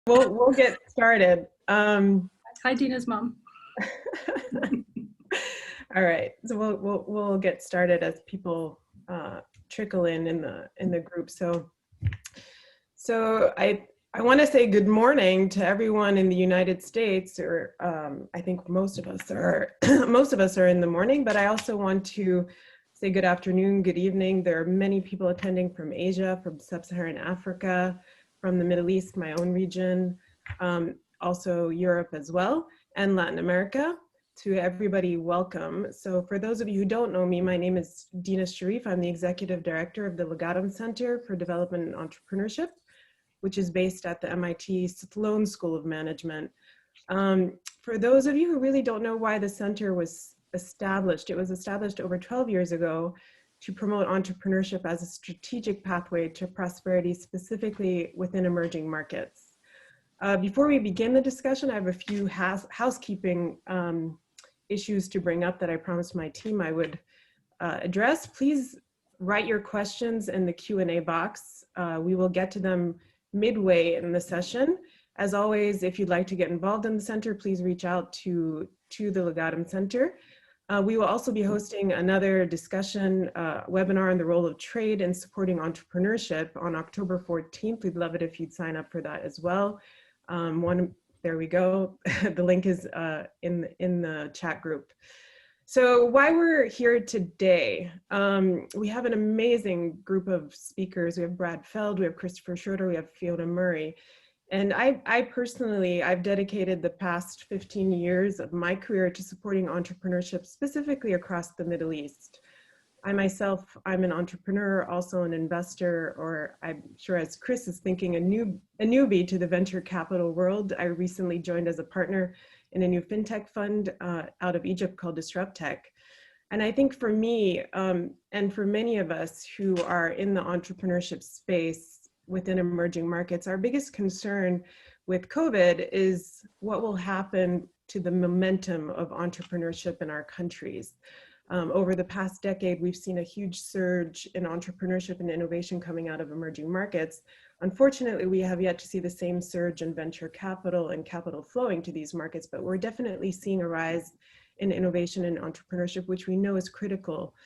We'll get started. Hi, Dina's mom. All right, so we'll get started as people trickle in the group. So I want to say good morning to everyone in the United States, or I think most of us are in the morning. But I also want to say good afternoon, good evening. There are many people attending from Asia, from Sub-Saharan Africa, from the Middle East, my own region, also Europe as well, and Latin America. To everybody, welcome. So for those of you who don't know me, my name is Dina Sherif. I'm the Executive Director of the Legatum Center for Development and Entrepreneurship, which is based at the MIT Sloan School of Management. For those of you who really don't know why the center was established, it was established over 12 years ago to promote entrepreneurship as a strategic pathway to prosperity, specifically within emerging markets. Before we begin the discussion, I have a few housekeeping issues to bring up that I promised my team I would address. Please write your questions in the Q&A box. We will get to them midway in the session. As always, if you'd like to get involved in the center, please reach out to the Legatum Center. We will also be hosting another discussion webinar on the role of trade in supporting entrepreneurship on October 14th. We'd love it if you'd sign up for that as well. There we go. The link is in the chat group. So why we're here today, we have an amazing group of speakers. We have Brad Feld, we have Christopher Schroeder, we have Fiona Murray. And I personally, I've dedicated the past 15 years of my career to supporting entrepreneurship, specifically across the Middle East. I myself, I'm an entrepreneur, also an investor, or I'm sure as Chris is thinking, a newbie to the venture capital world. I recently joined as a partner in a new fintech fund out of Egypt called DisrupTech. And I think for me, and for many of us who are in the entrepreneurship space within emerging markets, our biggest concern with COVID is what will happen to the momentum of entrepreneurship in our countries. Over the past decade, we've seen a huge surge in entrepreneurship and innovation coming out of emerging markets. Unfortunately, we have yet to see the same surge in venture capital and capital flowing to these markets, but we're definitely seeing a rise in innovation and entrepreneurship, which we know is critical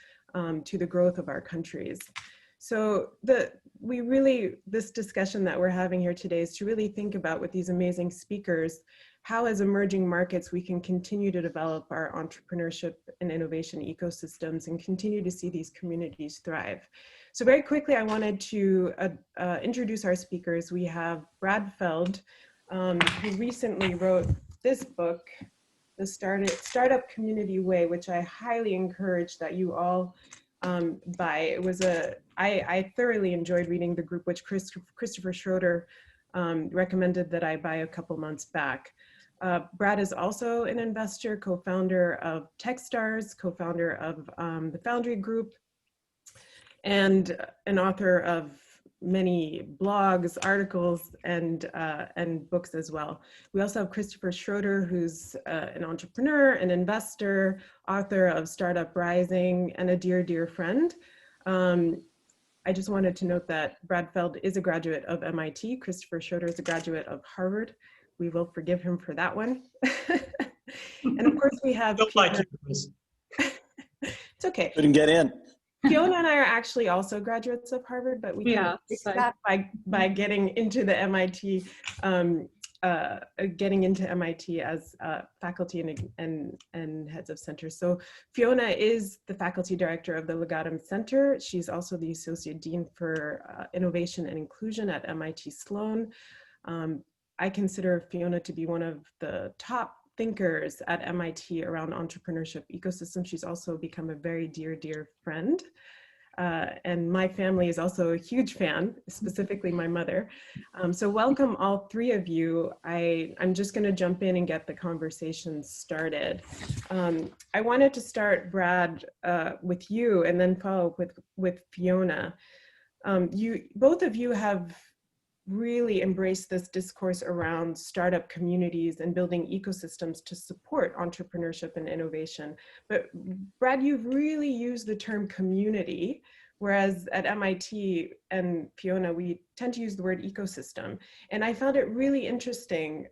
to the growth of our countries. So this discussion that we're having here today is to really think about, with these amazing speakers, how as emerging markets we can continue to develop our entrepreneurship and innovation ecosystems and continue to see these communities thrive. So very quickly, I wanted to introduce our speakers. We have Brad Feld, who recently wrote this book, The Startup Community Way, which I highly encourage that you all buy. I thoroughly enjoyed reading the group, which Christopher Schroeder recommended that I buy a couple months back. Brad is also an investor, co-founder of Techstars, co-founder of the Foundry Group, and an author of many blogs, articles, and books as well. We also have Christopher Schroeder, who's an entrepreneur, an investor, author of Startup Rising, and a dear, dear friend. I just wanted to note that Brad Feld is a graduate of MIT. Christopher Schroeder is a graduate of Harvard. We will forgive him for that one. And of course we have Fiona. It's okay. Couldn't get in. Fiona and I are actually also graduates of Harvard, but we can fix that by getting into the MIT, as faculty and heads of centers. So Fiona is the faculty director of the Legatum Center. She's also the associate dean for innovation and inclusion at MIT Sloan. I consider Fiona to be one of the top thinkers at MIT around entrepreneurship ecosystem. She's also become a very dear, dear friend. And my family is also a huge fan, specifically my mother. So welcome all three of you. I'm just gonna jump in and get the conversation started. I wanted to start, Brad, with you and then follow up with Fiona. Both of you have really embrace this discourse around startup communities and building ecosystems to support entrepreneurship and innovation. But Brad, you've really used the term community Whereas at MIT and Fiona, we tend to use the word ecosystem. And I found it really interesting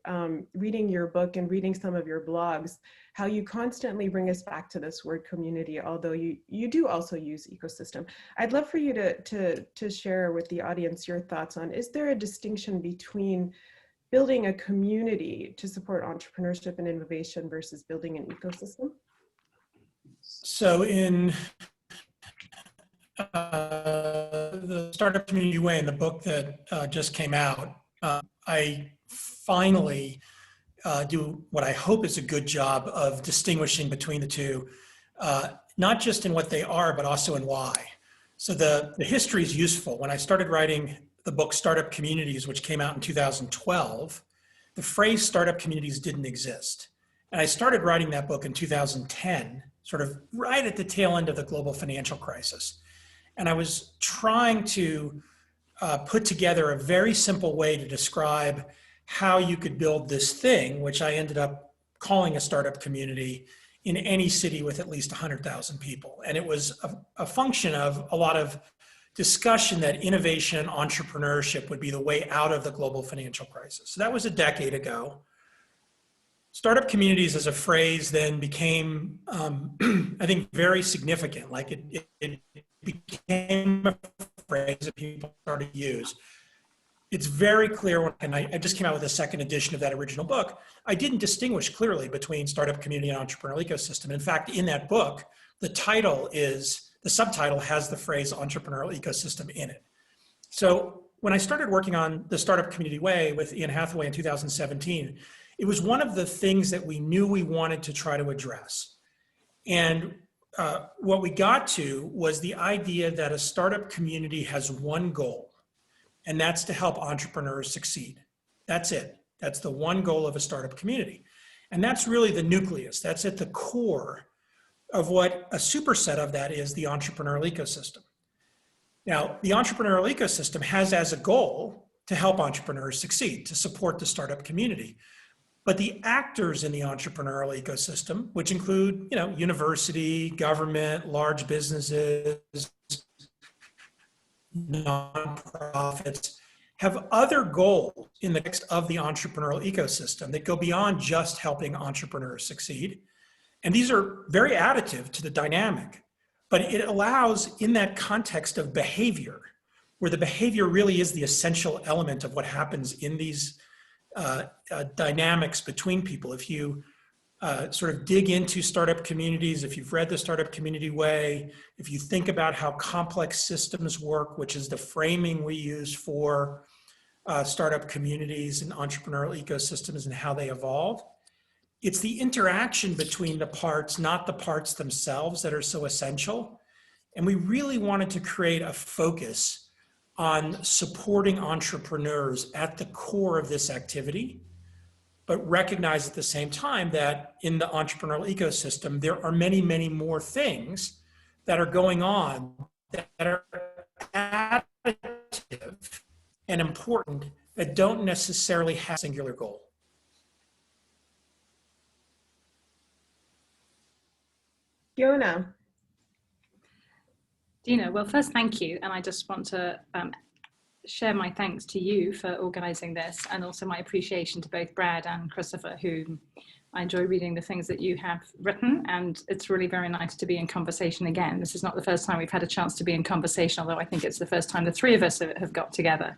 reading your book and reading some of your blogs, how you constantly bring us back to this word community, although you do also use ecosystem. I'd love for you to share with the audience your thoughts on, is there a distinction between building a community to support entrepreneurship and innovation versus building an ecosystem? So in the Startup Community Way, in the book that just came out, I finally do what I hope is a good job of distinguishing between the two, not just in what they are, but also in why. So the history is useful. When I started writing the book Startup Communities, which came out in 2012, the phrase startup communities didn't exist. And I started writing that book in 2010, sort of right at the tail end of the global financial crisis. And I was trying to put together a very simple way to describe how you could build this thing, which I ended up calling a startup community, in any city with at least 100,000 people. And it was a function of a lot of discussion that innovation, entrepreneurship would be the way out of the global financial crisis. So that was a decade ago. Startup communities as a phrase then became, I think, very significant. Like it became a phrase that people started to use. It's very clear, and I just came out with a second edition of that original book. I didn't distinguish clearly between startup community and entrepreneurial ecosystem. In fact, in that book, the subtitle has the phrase entrepreneurial ecosystem in it. So when I started working on the Startup Community Way with Ian Hathaway in 2017, it was one of the things that we knew we wanted to try to address. And what we got to was the idea that a startup community has one goal, and that's to help entrepreneurs succeed. That's it. That's the one goal of a startup community. And that's really the nucleus. That's at the core of what a superset of that is the entrepreneurial ecosystem. Now, the entrepreneurial ecosystem has as a goal to help entrepreneurs succeed, to support the startup community. But the actors in the entrepreneurial ecosystem, which include, university, government, large businesses, nonprofits, have other goals in the context of the entrepreneurial ecosystem that go beyond just helping entrepreneurs succeed. And these are very additive to the dynamic, but it allows, in that context of behavior, where the behavior really is the essential element of what happens in these dynamics between people. If you sort of dig into startup communities, if you've read the Startup Community Way, if you think about how complex systems work, which is the framing we use for startup communities and entrepreneurial ecosystems and how they evolve, it's the interaction between the parts, not the parts themselves, that are so essential. And we really wanted to create a focus on supporting entrepreneurs at the core of this activity, but recognize at the same time that in the entrepreneurial ecosystem, there are many, many more things that are going on that are additive and important that don't necessarily have a singular goal. Fiona. Dina, well, first, thank you. And I just want to share my thanks to you for organizing this, and also my appreciation to both Brad and Christopher, who I enjoy reading the things that you have written. And it's really very nice to be in conversation again. This is not the first time we've had a chance to be in conversation, although I think it's the first time the three of us have got together.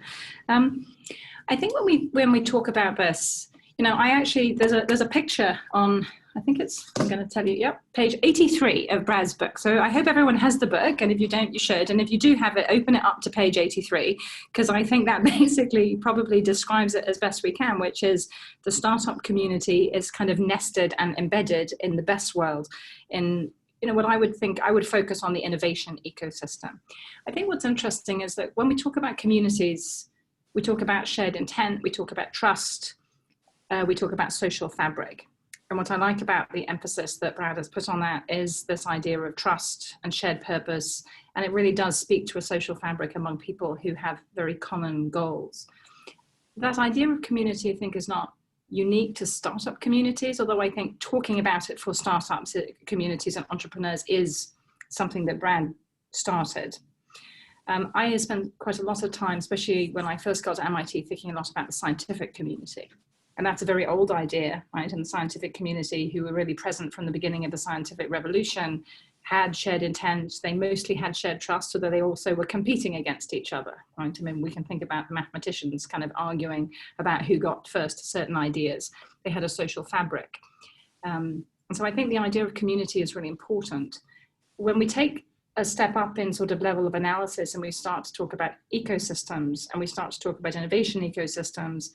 I think when we talk about this, I actually, there's a picture on, I think I'm going to tell you, yep, page 83 of Brad's book. So I hope everyone has the book, and if you don't, you should. And if you do have it, open it up to page 83, because I think that basically probably describes it as best we can, which is the startup community is kind of nested and embedded in the best world in what I would focus on the innovation ecosystem. I think what's interesting is that when we talk about communities, we talk about shared intent, we talk about trust, we talk about social fabric. And what I like about the emphasis that Brad has put on that is this idea of trust and shared purpose. And it really does speak to a social fabric among people who have very common goals. That idea of community, I think, is not unique to startup communities, although I think talking about it for startups, communities and entrepreneurs is something that Brad started. I spent quite a lot of time, especially when I first got to MIT, thinking a lot about the scientific community. And that's a very old idea, right? And the scientific community, who were really present from the beginning of the scientific revolution, had shared intent. They mostly had shared trust, although they also were competing against each other, right? I mean, we can think about mathematicians kind of arguing about who got first to certain ideas. They had a social fabric. And so I think the idea of community is really important. When we take a step up in sort of level of analysis and we start to talk about ecosystems and we start to talk about innovation ecosystems,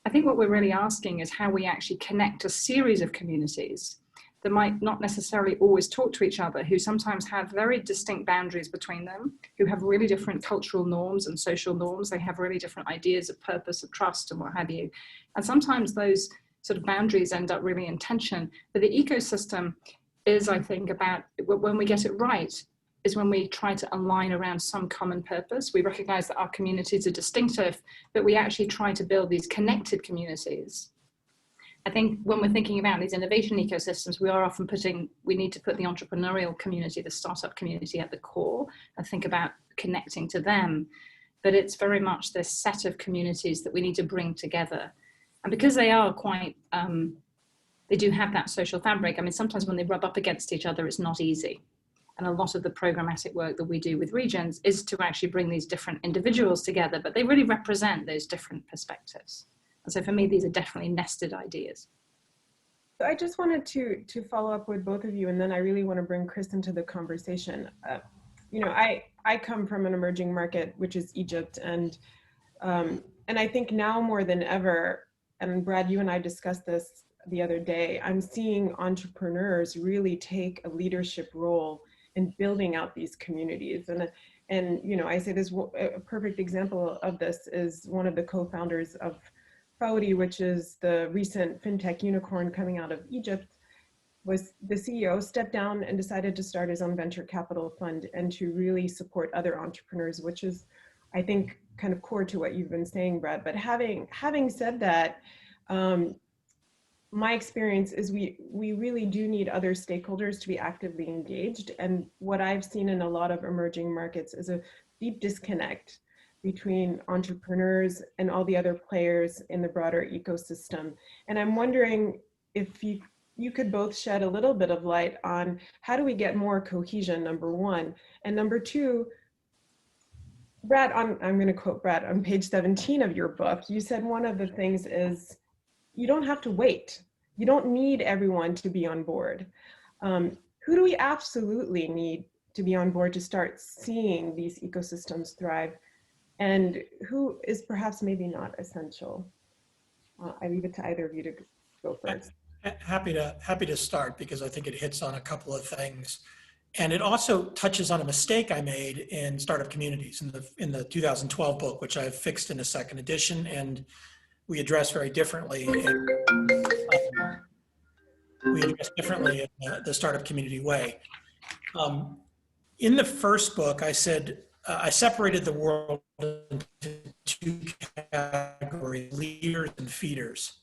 I think what we're really asking is how we actually connect a series of communities that might not necessarily always talk to each other, who sometimes have very distinct boundaries between them, who have really different cultural norms and social norms. They have really different ideas of purpose, of trust, and what have you. And sometimes those sort of boundaries end up really in tension. But the ecosystem is, I think, about, when we get it right, is when we try to align around some common purpose. We recognize that our communities are distinctive, but we actually try to build these connected communities. I think when we're thinking about these innovation ecosystems, we are often we need to put the entrepreneurial community, the startup community at the core and think about connecting to them. But it's very much this set of communities that we need to bring together. And because they are quite, they do have that social fabric. I mean, sometimes when they rub up against each other, it's not easy. And a lot of the programmatic work that we do with regions is to actually bring these different individuals together, but they really represent those different perspectives. And so for me, these are definitely nested ideas. I just wanted to follow up with both of you, and then I really want to bring Chris into the conversation. You know, I come from an emerging market, which is Egypt, and I think now more than ever, and Brad, you and I discussed this the other day, I'm seeing entrepreneurs really take a leadership role in building out these communities. And you know, I say this, a perfect example of this is one of the co-founders of Faudi, which is the recent fintech unicorn coming out of Egypt. Was the CEO stepped down and decided to start his own venture capital fund and to really support other entrepreneurs, which is, I think, kind of core to what you've been saying, Brad. But having said that, my experience is we really do need other stakeholders to be actively engaged. And what I've seen in a lot of emerging markets is a deep disconnect between entrepreneurs and all the other players in the broader ecosystem. And I'm wondering if you could both shed a little bit of light on how do we get more cohesion, number one, and number two, Brad, I'm going to quote Brad on page 17 of your book. You said one of the things is you don't have to wait. You don't need everyone to be on board. Who do we absolutely need to be on board to start seeing these ecosystems thrive? And who is perhaps maybe not essential? I leave it to either of you to go first. Happy to start, because I think it hits on a couple of things. And it also touches on a mistake I made in Startup Communities in the 2012 book, which I've fixed in a second edition, and we address very differently. We address differently in the Startup Community way. In the first book, I said, I separated the world into two categories, leaders and feeders.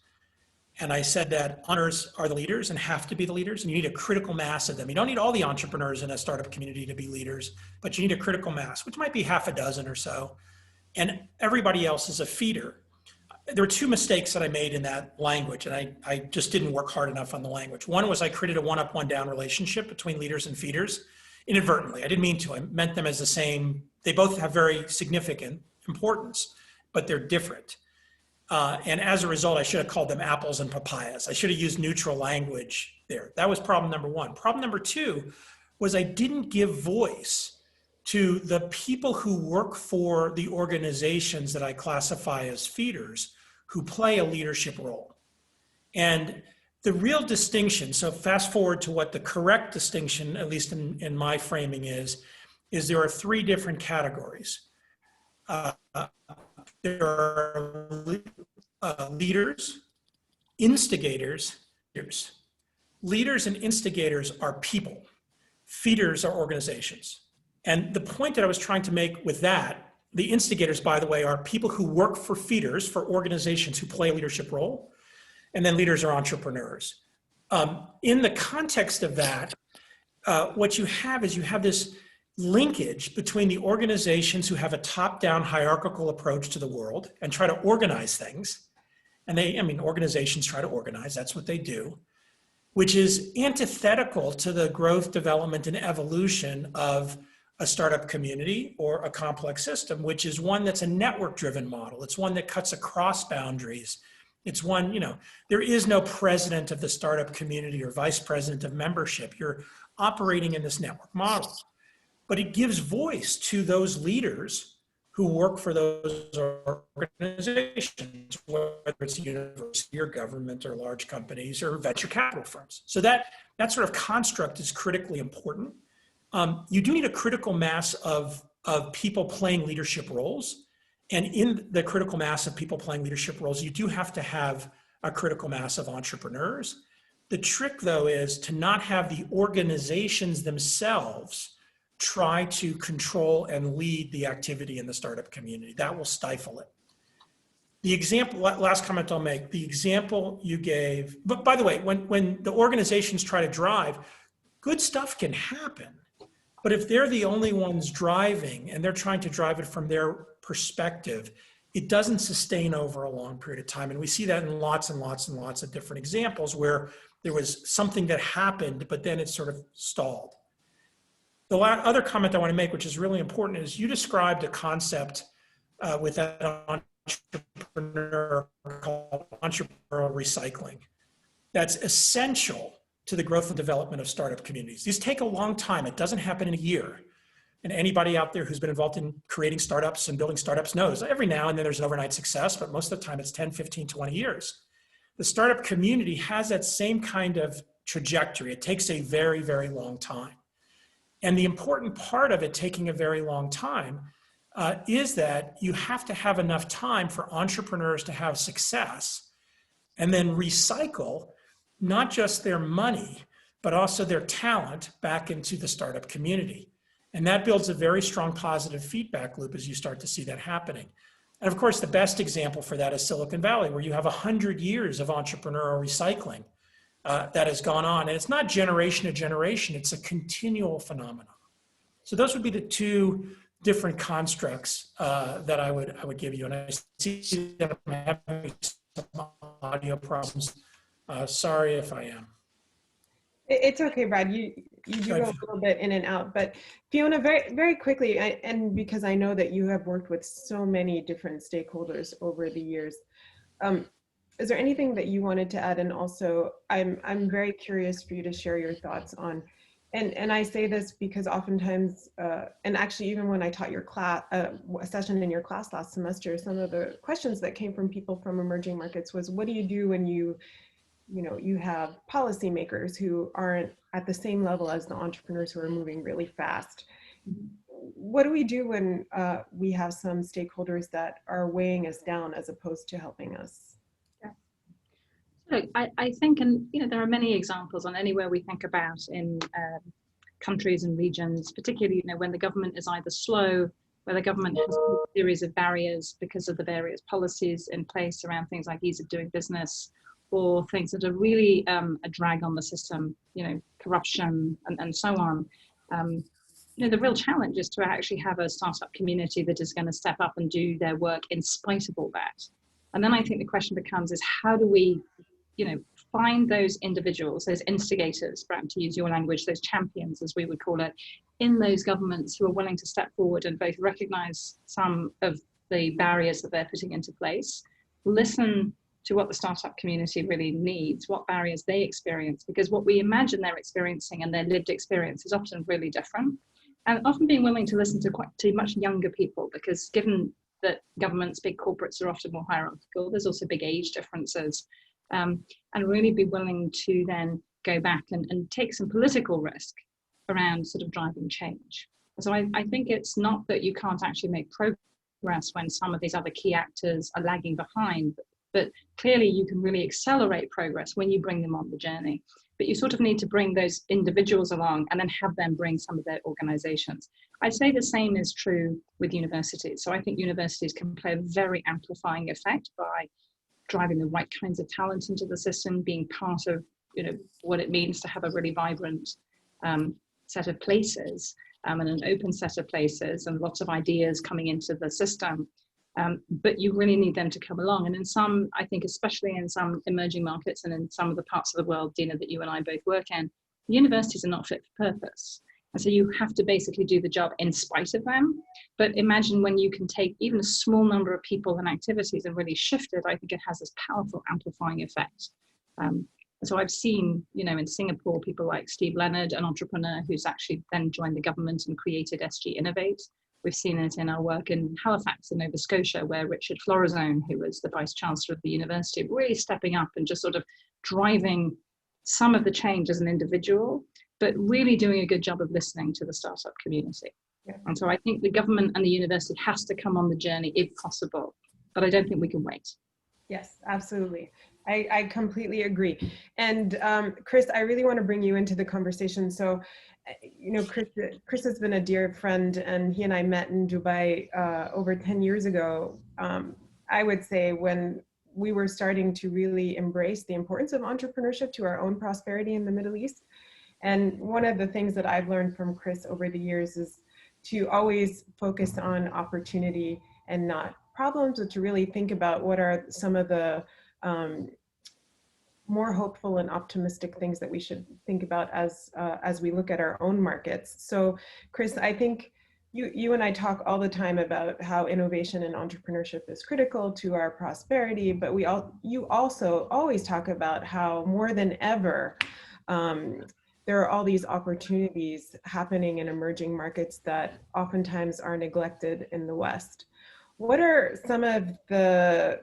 And I said that entrepreneurs are the leaders and have to be the leaders, and you need a critical mass of them. You don't need all the entrepreneurs in a startup community to be leaders, but you need a critical mass, which might be half a dozen or so. And everybody else is a feeder. There were two mistakes that I made in that language, and I just didn't work hard enough on the language. One was I created a one-up, one-down relationship between leaders and feeders inadvertently. I didn't mean to. I meant them as the same. They both have very significant importance, but they're different. And as a result, I should have called them apples and papayas. I should have used neutral language there. That was problem number one. Problem number two was I didn't give voice to the people who work for the organizations that I classify as feeders, who play a leadership role. And the real distinction, so fast forward to what the correct distinction, at least in my framing is there are three different categories. There are leaders, instigators, feeders. Leaders and instigators are people. Feeders are organizations. And the point that I was trying to make with that, the instigators, by the way, are people who work for feeders, for organizations who play a leadership role. And then leaders are entrepreneurs. In the context of that, what you have is you have this linkage between the organizations who have a top-down hierarchical approach to the world and try to organize things. And organizations try to organize, that's what they do, which is antithetical to the growth, development, and evolution of a startup community or a complex system, which is one that's a network-driven model. It's one that cuts across boundaries. It's one, there is no president of the startup community or vice president of membership. You're operating in this network model. But it gives voice to those leaders who work for those organizations, whether it's a university or government or large companies or venture capital firms. So that sort of construct is critically important. You do need a critical mass of people playing leadership roles. And in the critical mass of people playing leadership roles, you do have to have a critical mass of entrepreneurs. The trick, though, is to not have the organizations themselves try to control and lead the activity in the startup community. That will stifle it. The example, last comment I'll make, the example you gave, but by the way, when the organizations try to drive, good stuff can happen. But if they're the only ones driving and they're trying to drive it from their perspective, it doesn't sustain over a long period of time. And we see that in lots and lots and lots of different examples where there was something that happened, but then it sort of stalled. The other comment I want to make, which is really important, is you described a concept with an entrepreneur called entrepreneurial recycling. That's essential to the growth and development of startup communities. These take a long time. It doesn't happen in a year. And anybody out there who's been involved in creating startups and building startups knows every now and then there's an overnight success, but most of the time it's 10, 15, 20 years. The startup community has that same kind of trajectory. It takes a very, very long time. And the important part of it taking a very long time is that you have to have enough time for entrepreneurs to have success and then recycle not just their money, but also their talent back into the startup community. And that builds a very strong positive feedback loop as you start to see that happening. And of course, the best example for that is Silicon Valley, where you have 100 years of entrepreneurial recycling that has gone on. And it's not generation to generation, it's a continual phenomenon. So those would be the two different constructs that I would give you. And I see that I'm having some audio problems. Sorry if I am. It's okay, Brad. You do go a little bit in and out, but Fiona, very, very quickly, and because I know that you have worked with so many different stakeholders over the years, is there anything that you wanted to add? And also, I'm very curious for you to share your thoughts on, and I say this because oftentimes, and actually even when I taught your class, a session in your class last semester, some of the questions that came from people from emerging markets was, what do you do when you have policymakers who aren't at the same level as the entrepreneurs who are moving really fast? What do we do when we have some stakeholders that are weighing us down as opposed to helping us? Look, I think, and there are many examples on anywhere we think about in countries and regions, particularly when the government is either slow, where the government has a series of barriers because of the various policies in place around things like ease of doing business, or things that are really a drag on the system, corruption and so on. The real challenge is to actually have a startup community that is going to step up and do their work in spite of all that. And then I think the question becomes is how do we, find those individuals, those instigators, Brad, to use your language, those champions, as we would call it, in those governments who are willing to step forward and both recognize some of the barriers that they're putting into place, listen to what the startup community really needs, what barriers they experience, because what we imagine they're experiencing and their lived experience is often really different. And often being willing to listen to much younger people, because given that governments, big corporates are often more hierarchical, there's also big age differences, and really be willing to then go back and take some political risk around sort of driving change. So I think it's not that you can't actually make progress when some of these other key actors are lagging behind, but clearly you can really accelerate progress when you bring them on the journey. But you sort of need to bring those individuals along and then have them bring some of their organizations. I'd say the same is true with universities. So I think universities can play a very amplifying effect by driving the right kinds of talent into the system, being part of what it means to have a really vibrant set of places. and an open set of places and lots of ideas coming into the system. But you really need them to come along. And in some, I think, especially in some emerging markets and in some of the parts of the world, Dina, that you and I both work in, universities are not fit for purpose. And so you have to basically do the job in spite of them. But imagine when you can take even a small number of people and activities and really shift it, I think it has this powerful amplifying effect. So I've seen, in Singapore, people like Steve Leonard, an entrepreneur who's actually then joined the government and created SG Innovate. We've seen it in our work in Halifax in Nova Scotia, where Richard Florizone, who was the Vice Chancellor of the university, really stepping up and just sort of driving some of the change as an individual, but really doing a good job of listening to the startup community. Yeah. And so I think the government and the university has to come on the journey if possible, but I don't think we can wait. Yes, absolutely. I completely agree. And Chris, I really want to bring you into the conversation. So, Chris has been a dear friend, and he and I met in Dubai over 10 years ago. I would say when we were starting to really embrace the importance of entrepreneurship to our own prosperity in the Middle East. And one of the things that I've learned from Chris over the years is to always focus on opportunity and not problems, but to really think about what are some of the more hopeful and optimistic things that we should think about as we look at our own markets. So, Chris, I think you and I talk all the time about how innovation and entrepreneurship is critical to our prosperity, but you also always talk about how more than ever, there are all these opportunities happening in emerging markets that oftentimes are neglected in the West. What are some of the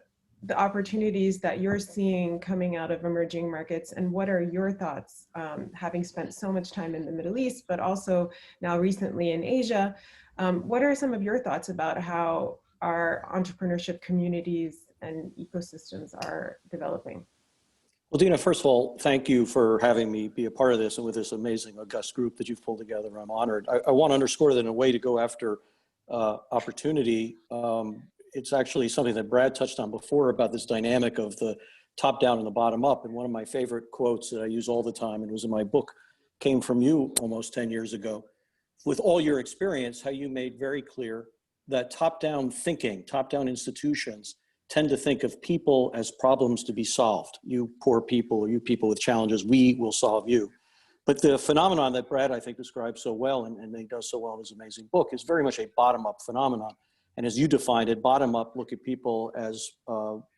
opportunities that you're seeing coming out of emerging markets, and what are your thoughts, having spent so much time in the Middle East, but also now recently in Asia? What are some of your thoughts about how our entrepreneurship communities and ecosystems are developing? Well, Dina, first of all, thank you for having me be a part of this and with this amazing, august group that you've pulled together. I'm honored. I want to underscore that in a way to go after opportunity. It's actually something that Brad touched on before about this dynamic of the top down and the bottom up. And one of my favorite quotes that I use all the time, and it was in my book, came from you almost 10 years ago. With all your experience, how you made very clear that top-down thinking, top-down institutions tend to think of people as problems to be solved. You poor people, or you people with challenges, we will solve you. But the phenomenon that Brad, I think, describes so well, and he does so well in his amazing book, is very much a bottom-up phenomenon. And as you defined it, bottom-up, look at people as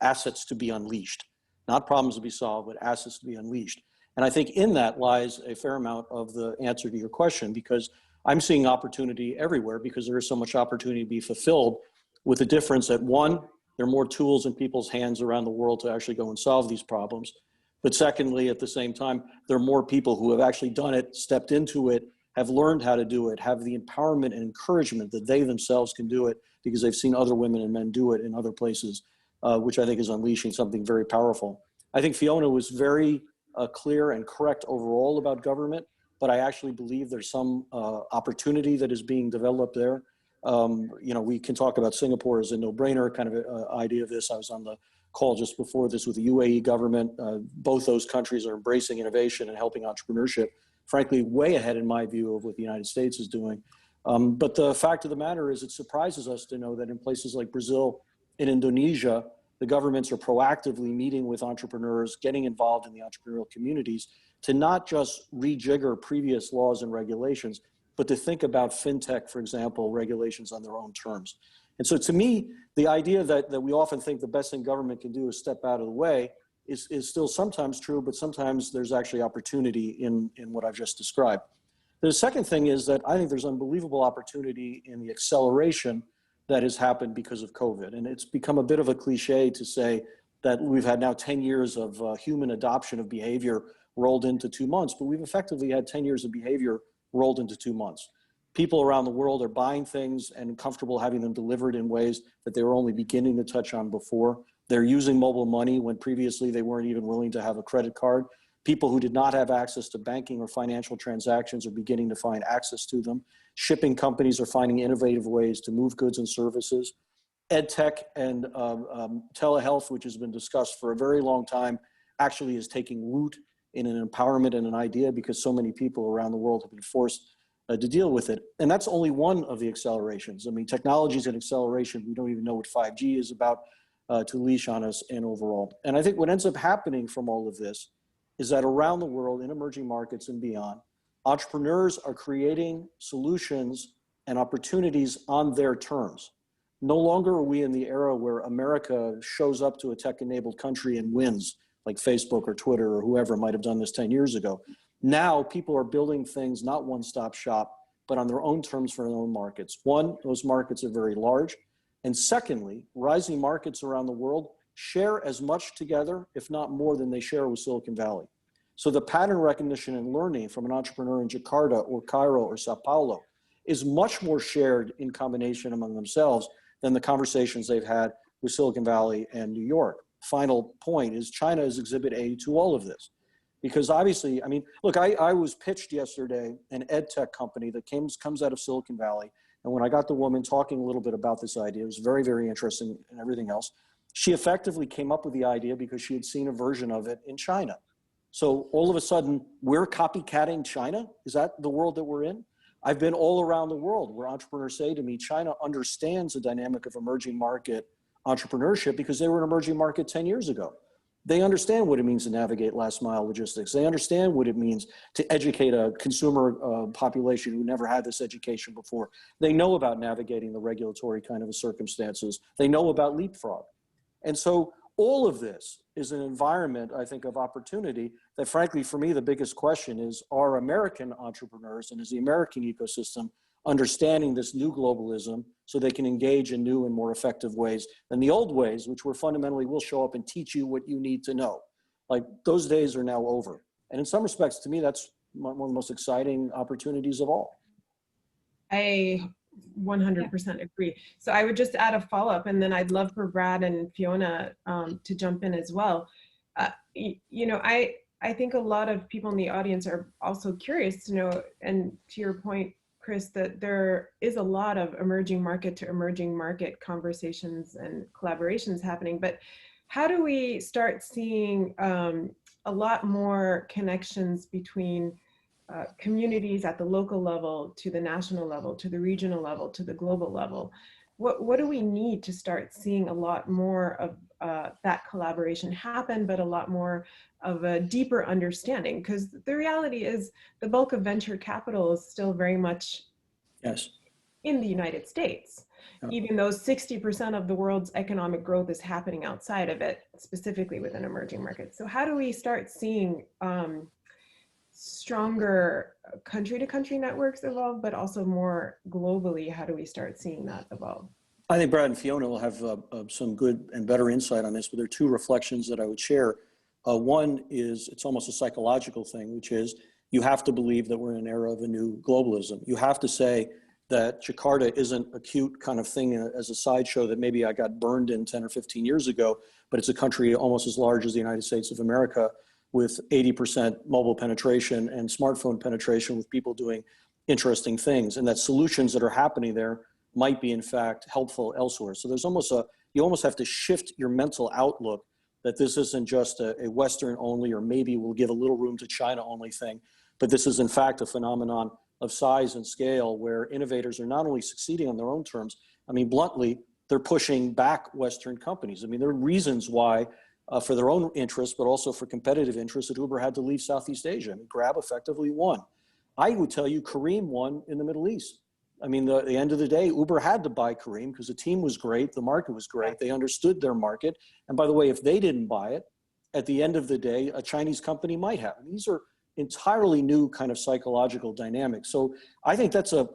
assets to be unleashed. Not problems to be solved, but assets to be unleashed. And I think in that lies a fair amount of the answer to your question, because I'm seeing opportunity everywhere, because there is so much opportunity to be fulfilled, with the difference that, one, there are more tools in people's hands around the world to actually go and solve these problems. But secondly, at the same time, there are more people who have actually done it, stepped into it, have learned how to do it, have the empowerment and encouragement that they themselves can do it because they've seen other women and men do it in other places, which I think is unleashing something very powerful. I think Fiona was very clear and correct overall about government, but I actually believe there's some opportunity that is being developed there. We can talk about Singapore as a no-brainer kind of idea of this. I was on the call just before this with the UAE government. Both those countries are embracing innovation and helping entrepreneurship, frankly, way ahead in my view of what the United States is doing. But the fact of the matter is, it surprises us to know that in places like Brazil and Indonesia, the governments are proactively meeting with entrepreneurs, getting involved in the entrepreneurial communities to not just rejigger previous laws and regulations, but to think about fintech, for example, regulations on their own terms. And so to me, the idea that we often think the best thing government can do is step out of the way is still sometimes true, but sometimes there's actually opportunity in what I've just described. The second thing is that I think there's unbelievable opportunity in the acceleration that has happened because of COVID. And it's become a bit of a cliche to say that we've had now 10 years of human adoption of behavior rolled into 2 months, but we've effectively had 10 years of behavior rolled into 2 months. People around the world are buying things and comfortable having them delivered in ways that they were only beginning to touch on before. They're using mobile money when previously they weren't even willing to have a credit card. People who did not have access to banking or financial transactions are beginning to find access to them. Shipping companies are finding innovative ways to move goods and services. EdTech and telehealth, which has been discussed for a very long time, actually is taking root in an empowerment and an idea, because so many people around the world have been forced to deal with it. And that's only one of the accelerations. I mean, technology is an acceleration. We don't even know what 5G is about to leash on us and overall. And I think what ends up happening from all of this is that around the world, in emerging markets and beyond, entrepreneurs are creating solutions and opportunities on their terms. No longer are we in the era where America shows up to a tech-enabled country and wins, like Facebook or Twitter or whoever might have done this 10 years ago. Now people are building things, not one-stop shop, but on their own terms for their own markets. One, those markets are very large. And secondly, rising markets around the world share as much together, if not more, than they share with Silicon Valley. So the pattern recognition and learning from an entrepreneur in Jakarta or Cairo or Sao Paulo is much more shared in combination among themselves than the conversations they've had with Silicon Valley and New York. Final point is China is exhibit A to all of this. Because obviously, I mean, look, I was pitched yesterday an ed tech company that comes out of Silicon Valley. And when I got the woman talking a little bit about this idea, it was very, very interesting and everything else. She effectively came up with the idea because she had seen a version of it in China. So all of a sudden, we're copycatting China? Is that the world that we're in? I've been all around the world where entrepreneurs say to me, China understands the dynamic of emerging market entrepreneurship because they were an emerging market 10 years ago. They understand what it means to navigate last mile logistics. They understand what it means to educate a consumer population who never had this education before. They know about navigating the regulatory kind of circumstances. They know about leapfrog. And so all of this is an environment, I think, of opportunity that, frankly, for me, the biggest question is, are American entrepreneurs and is the American ecosystem understanding this new globalism so they can engage in new and more effective ways than the old ways, which were fundamentally, we'll show up and teach you what you need to know. Like, those days are now over. And in some respects, to me, that's one of the most exciting opportunities of all. I 100% agree. So I would just add a follow-up, and then I'd love for Brad and Fiona to jump in as well. You know, I think a lot of people in the audience are also curious to know, and to your point, Chris, that there is a lot of emerging market to emerging market conversations and collaborations happening, but how do we start seeing a lot more connections between communities at the local level to the national level, to the regional level, to the global level? What do we need to start seeing a lot more of that collaboration happen, but a lot more of a deeper understanding? Because the reality is the bulk of venture capital is still very much in the United States, even though 60% of the world's economic growth is happening outside of it, specifically within emerging markets. So how do we start seeing stronger country-to-country networks evolve, but also more globally, how do we start seeing that evolve? I think Brad and Fiona will have some good and better insight on this, but there are two reflections that I would share. One is, it's almost a psychological thing, which is you have to believe that we're in an era of a new globalism. You have to say that Jakarta isn't a cute kind of thing as a sideshow that maybe I got burned in 10 or 15 years ago, but it's a country almost as large as the United States of America, with 80% mobile penetration and smartphone penetration, with people doing interesting things, and that solutions that are happening there might be in fact helpful elsewhere. So there's almost you almost have to shift your mental outlook that this isn't just a Western only, or maybe we'll give a little room to China only thing, but this is in fact a phenomenon of size and scale where innovators are not only succeeding on their own terms, I mean, bluntly, they're pushing back Western companies. I mean, there are reasons why for their own interests, but also for competitive interests, that Uber had to leave Southeast Asia. I mean, Grab effectively won. I would tell you Careem won in the Middle East. I mean, at the end of the day, Uber had to buy Careem because the team was great, the market was great, they understood their market. And by the way, if they didn't buy it, at the end of the day, a Chinese company might have. And these are entirely new kind of psychological dynamics. So I think that's a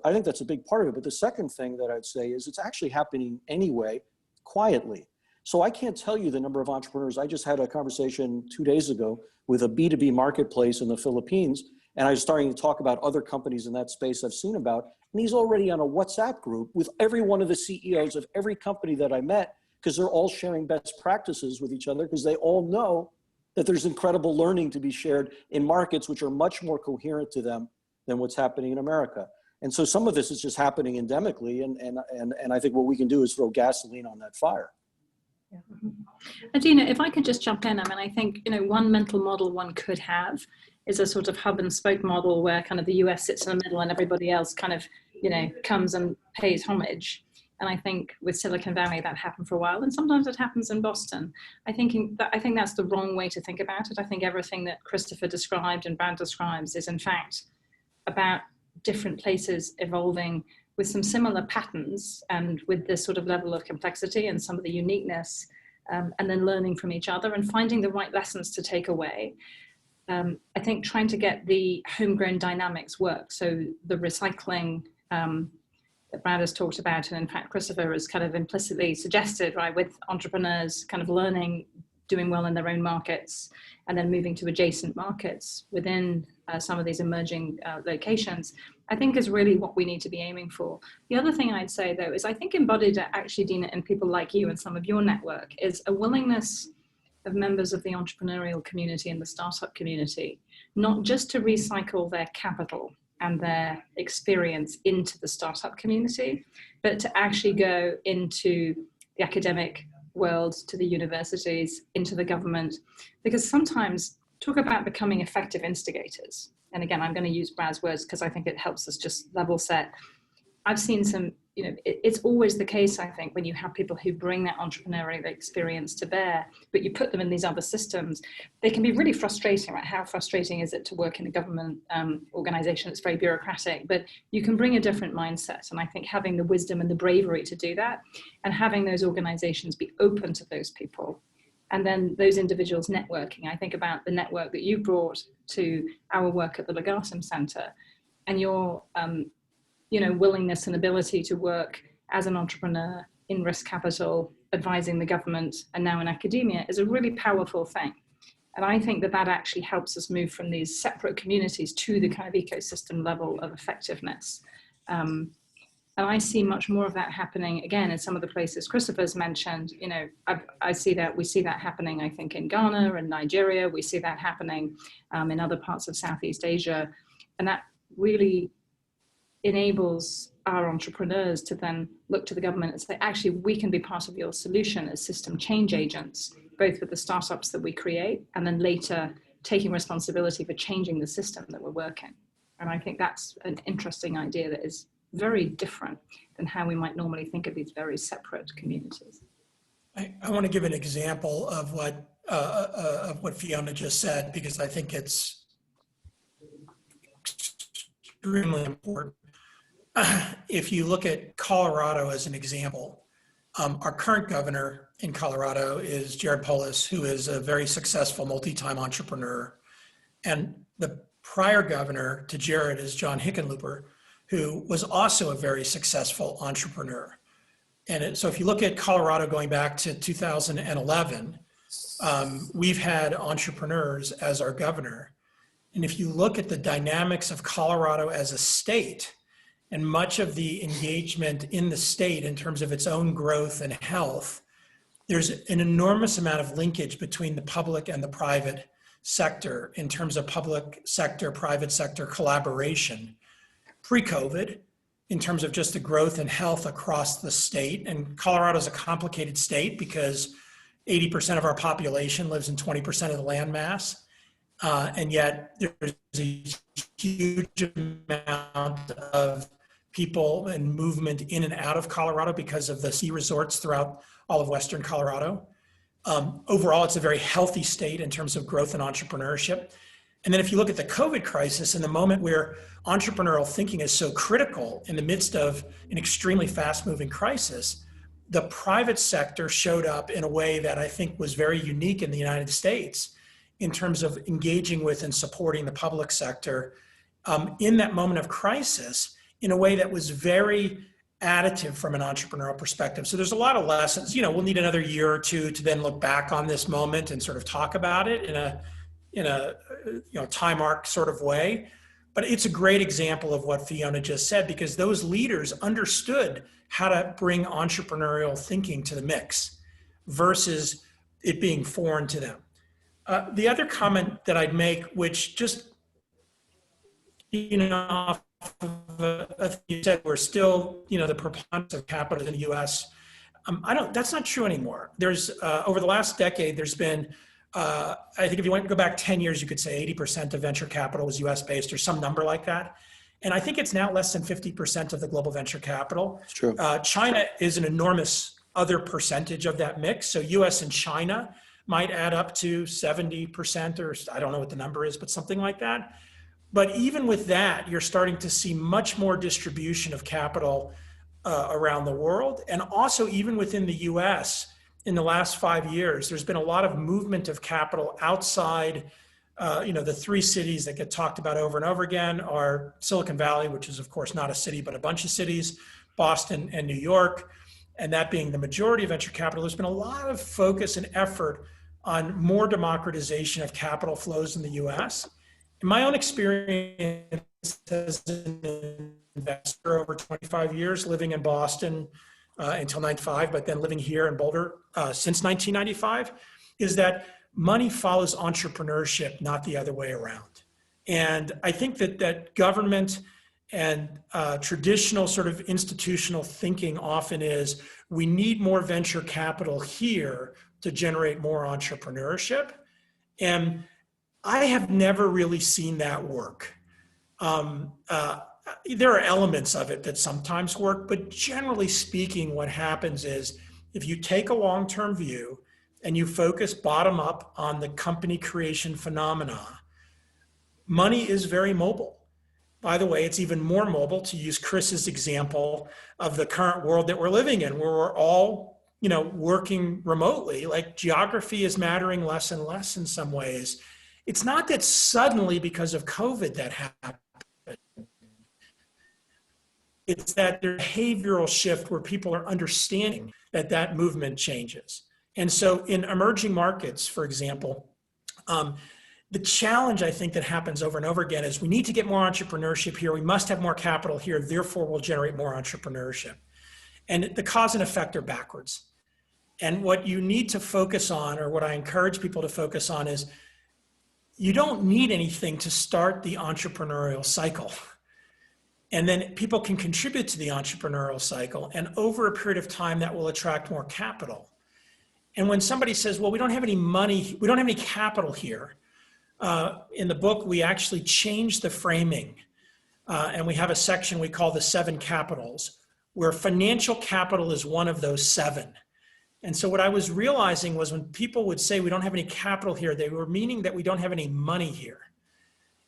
big part of it. But the second thing that I'd say is it's actually happening anyway, quietly. So I can't tell you the number of entrepreneurs. I just had a conversation 2 days ago with a B2B marketplace in the Philippines, and I was starting to talk about other companies in that space I've seen about, and he's already on a WhatsApp group with every one of the CEOs of every company that I met, because they're all sharing best practices with each other, because they all know that there's incredible learning to be shared in markets which are much more coherent to them than what's happening in America. And so some of this is just happening endemically, and I think what we can do is throw gasoline on that fire. Dina, if I could just jump in, I mean, I think, you know, one mental model one could have is a sort of hub and spoke model where kind of the US sits in the middle and everybody else kind of, you know, comes and pays homage. And I think with Silicon Valley that happened for a while, and sometimes it happens in Boston. I think that's the wrong way to think about it. I think everything that Christopher described and Brad describes is in fact about different places evolving with some similar patterns and with this sort of level of complexity and some of the uniqueness, and then learning from each other and finding the right lessons to take away. I think trying to get the homegrown dynamics work. So the recycling that Brad has talked about, and in fact Christopher has kind of implicitly suggested, right, with entrepreneurs kind of learning, doing well in their own markets, and then moving to adjacent markets within some of these emerging locations, I think is really what we need to be aiming for. The other thing I'd say though is I think embodied actually, Dina, in people like you and some of your network is a willingness of members of the entrepreneurial community and the startup community, not just to recycle their capital and their experience into the startup community, but to actually go into the academic world, to the universities, into the government, because sometimes talk about becoming effective instigators. And again, I'm going to use Brad's words because I think it helps us just level set. I've seen some, you know, it's always the case, I think, when you have people who bring that entrepreneurial experience to bear, but you put them in these other systems, they can be really frustrating, right? How frustrating is it to work in a government organization that's very bureaucratic, but you can bring a different mindset. And I think having the wisdom and the bravery to do that, and having those organizations be open to those people, and then those individuals networking. I think about the network that you brought to our work at the Legatum Center, and your you know, willingness and ability to work as an entrepreneur in risk capital, advising the government, and now in academia is a really powerful thing. And I think that that actually helps us move from these separate communities to the kind of ecosystem level of effectiveness. And I see much more of that happening again in some of the places Christopher's mentioned. You know, I see that, we see that happening, I think, in Ghana and Nigeria. We see that happening in other parts of Southeast Asia. And that really enables our entrepreneurs to then look to the government and say, actually, we can be part of your solution as system change agents, both with the startups that we create and then later taking responsibility for changing the system that we're working. And I think that's an interesting idea that is very different than how we might normally think of these very separate communities. I want to give an example of what Fiona just said, because I think it's extremely important. If you look at Colorado as an example, our current governor in Colorado is Jared Polis, who is a very successful multi-time entrepreneur. And the prior governor to Jared is John Hickenlooper, who was also a very successful entrepreneur. And so if you look at Colorado going back to 2011, we've had entrepreneurs as our governor. And if you look at the dynamics of Colorado as a state, and much of the engagement in the state in terms of its own growth and health, there's an enormous amount of linkage between the public and the private sector in terms of public sector, private sector collaboration. Pre-COVID, in terms of just the growth and health across the state, and Colorado is a complicated state because 80% of our population lives in 20% of the land mass. And yet there's a huge amount of people and movement in and out of Colorado because of the ski resorts throughout all of Western Colorado. Overall, it's a very healthy state in terms of growth and entrepreneurship. And then if you look at the COVID crisis, in the moment where entrepreneurial thinking is so critical in the midst of an extremely fast-moving crisis, the private sector showed up in a way that I think was very unique in the United States in terms of engaging with and supporting the public sector in that moment of crisis in a way that was very additive from an entrepreneurial perspective. So there's a lot of lessons. You know, we'll need another year or two to then look back on this moment and sort of talk about it in a you know, time arc sort of way. But it's a great example of what Fiona just said, because those leaders understood how to bring entrepreneurial thinking to the mix versus it being foreign to them. The other comment that I'd make, which just, you know, off of you said we're still, you know, the preponderance of capital in the U.S. That's not true anymore. There's over the last decade, there's been I think if you want to go back 10 years, you could say 80% of venture capital was US based or some number like that. And I think it's now less than 50% of the global venture capital. It's true. China is an enormous other percentage of that mix. So US and China might add up to 70%, or I don't know what the number is, but something like that. But even with that, you're starting to see much more distribution of capital around the world. And also even within the US, in the last 5 years, there's been a lot of movement of capital outside. The three cities that get talked about over and over again are Silicon Valley, which is of course not a city, but a bunch of cities, Boston and New York, and that being the majority of venture capital. There's been a lot of focus and effort on more democratization of capital flows in the US. In my own experience as an investor over 25 years, living in Boston until 95, but then living here in Boulder since 1995, is that money follows entrepreneurship, not the other way around. And I think that government and traditional sort of institutional thinking often is, we need more venture capital here to generate more entrepreneurship. And I have never really seen that work. There are elements of it that sometimes work, but generally speaking, what happens is if you take a long-term view and you focus bottom up on the company creation phenomena, money is very mobile. By the way, it's even more mobile, to use Chris's example of the current world that we're living in, where we're all, working remotely. Like, geography is mattering less and less in some ways. It's not that suddenly because of COVID that happened. It's that behavioral shift where people are understanding that movement changes. And so in emerging markets, for example, the challenge I think that happens over and over again is we need to get more entrepreneurship here. We must have more capital here. Therefore, we'll generate more entrepreneurship. And the cause and effect are backwards. And what you need to focus on, or what I encourage people to focus on, is you don't need anything to start the entrepreneurial cycle. And then people can contribute to the entrepreneurial cycle. And over a period of time, that will attract more capital. And when somebody says, well, we don't have any money, we don't have any capital here, in the book, we actually changed the framing. And we have a section we call the 7 capitals, where financial capital is one of those 7. And so what I was realizing was when people would say we don't have any capital here, they were meaning that we don't have any money here.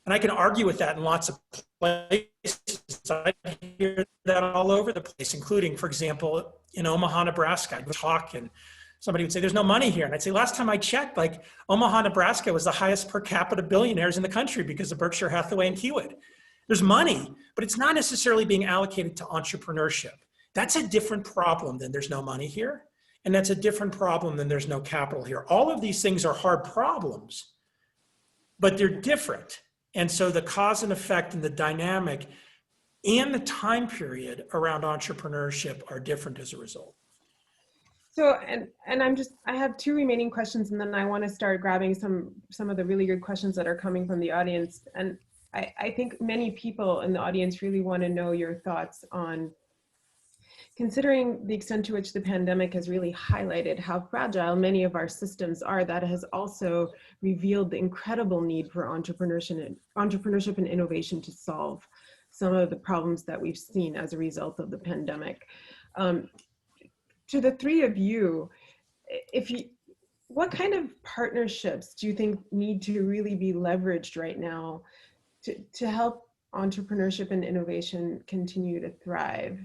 And I can argue with that in lots of places. I hear that all over the place, including, for example, in Omaha, Nebraska. I would talk and somebody would say, there's no money here. And I'd say, last time I checked, like, Omaha, Nebraska was the highest per capita billionaires in the country because of Berkshire Hathaway and Kiewit. There's money, but it's not necessarily being allocated to entrepreneurship. That's a different problem than there's no money here. And that's a different problem than there's no capital here. All of these things are hard problems, but they're different. And so the cause and effect and the dynamic and the time period around entrepreneurship are different as a result. So, and I have 2 remaining questions, and then I want to start grabbing some of the really good questions that are coming from the audience. And I think many people in the audience really want to know your thoughts on, considering the extent to which the pandemic has really highlighted how fragile many of our systems are, that has also revealed the incredible need for entrepreneurship and innovation to solve some of the problems that we've seen as a result of the pandemic. To the 3 of you, what kind of partnerships do you think need to really be leveraged right now to help entrepreneurship and innovation continue to thrive?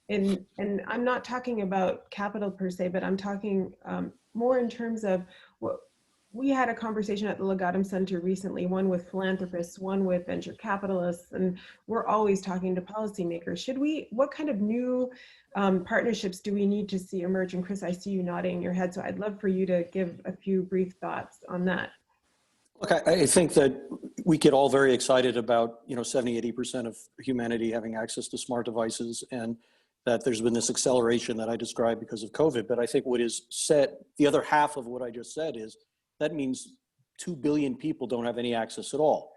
And I'm not talking about capital per se, but I'm talking more in terms of what we had a conversation at the Legatum Center recently, one with philanthropists, one with venture capitalists, and we're always talking to policymakers. What kind of new partnerships do we need to see emerge? And Chris, I see you nodding your head, so I'd love for you to give a few brief thoughts on that. Look, I think that we get all very excited about, 70, 80% of humanity having access to smart devices, and that there's been this acceleration that I described because of COVID. But I think what is said, the other half of what I just said is, that means 2 billion people don't have any access at all.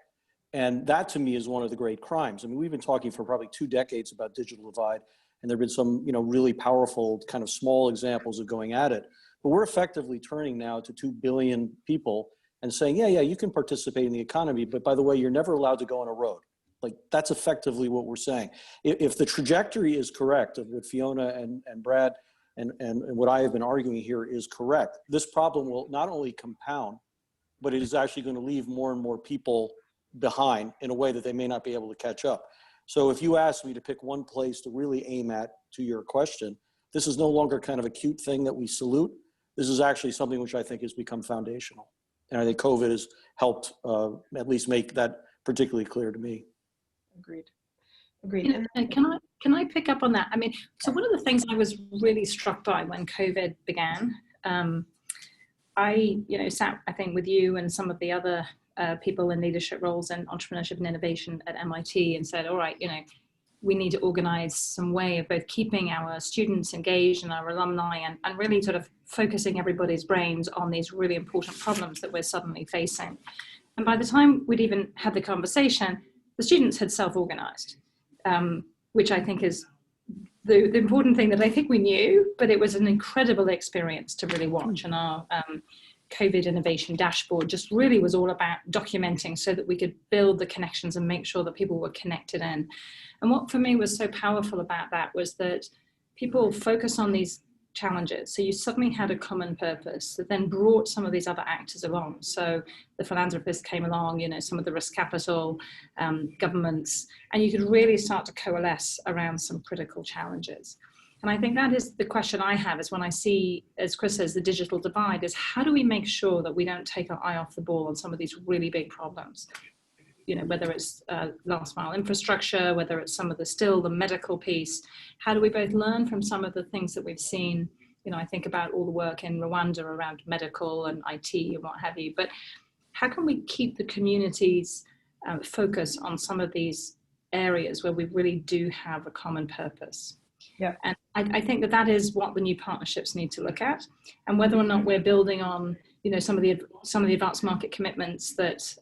And that to me is one of the great crimes. I mean, we've been talking for probably 2 decades about digital divide, and there've been some, really powerful kind of small examples of going at it. But we're effectively turning now to 2 billion people and saying, yeah, you can participate in the economy, but by the way, you're never allowed to go on a road. Like, that's effectively what we're saying. If the trajectory is correct of what Fiona and Brad and what I have been arguing here is correct, this problem will not only compound, but it is actually going to leave more and more people behind in a way that they may not be able to catch up. So if you ask me to pick one place to really aim at, to your question, this is no longer kind of a cute thing that we salute. This is actually something which I think has become foundational. And I think COVID has helped at least make that particularly clear to me. Agreed. And can I pick up on that? I mean, so one of the things I was really struck by when COVID began, I sat, I think, with you and some of the other people in leadership roles in entrepreneurship and innovation at MIT and said, all right, we need to organize some way of both keeping our students engaged and our alumni and really sort of focusing everybody's brains on these really important problems that we're suddenly facing. And by the time we'd even had the conversation, the students had self-organized, which I think is the important thing that I think we knew, but it was an incredible experience to really watch. And our COVID innovation dashboard just really was all about documenting so that we could build the connections and make sure that people were connected in. And what for me was so powerful about that was that people focus on these challenges. So you suddenly had a common purpose that then brought some of these other actors along. So the philanthropists came along, some of the risk capital, governments, and you could really start to coalesce around some critical challenges. And I think that is the question I have, is when I see, as Chris says, the digital divide, is how do we make sure that we don't take our eye off the ball on some of these really big problems? Whether it's last mile infrastructure, whether it's some of the medical piece, how do we both learn from some of the things that we've seen? I think about all the work in Rwanda around medical and IT and what have you, but how can we keep the communities focus on some of these areas where we really do have a common purpose? Yeah. And I think that is what the new partnerships need to look at, and whether or not we're building on some of the advanced market commitments that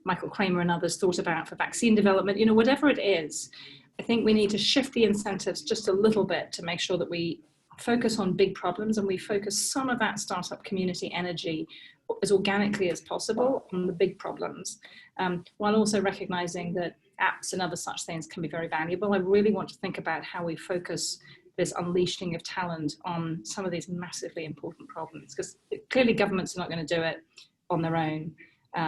Michael Kramer and others thought about for vaccine development, whatever it is, I think we need to shift the incentives just a little bit to make sure that we focus on big problems and we focus some of that startup community energy as organically as possible on the big problems, while also recognizing that apps and other such things can be very valuable. I really want to think about how we focus this unleashing of talent on some of these massively important problems, because clearly governments are not going to do it on their own.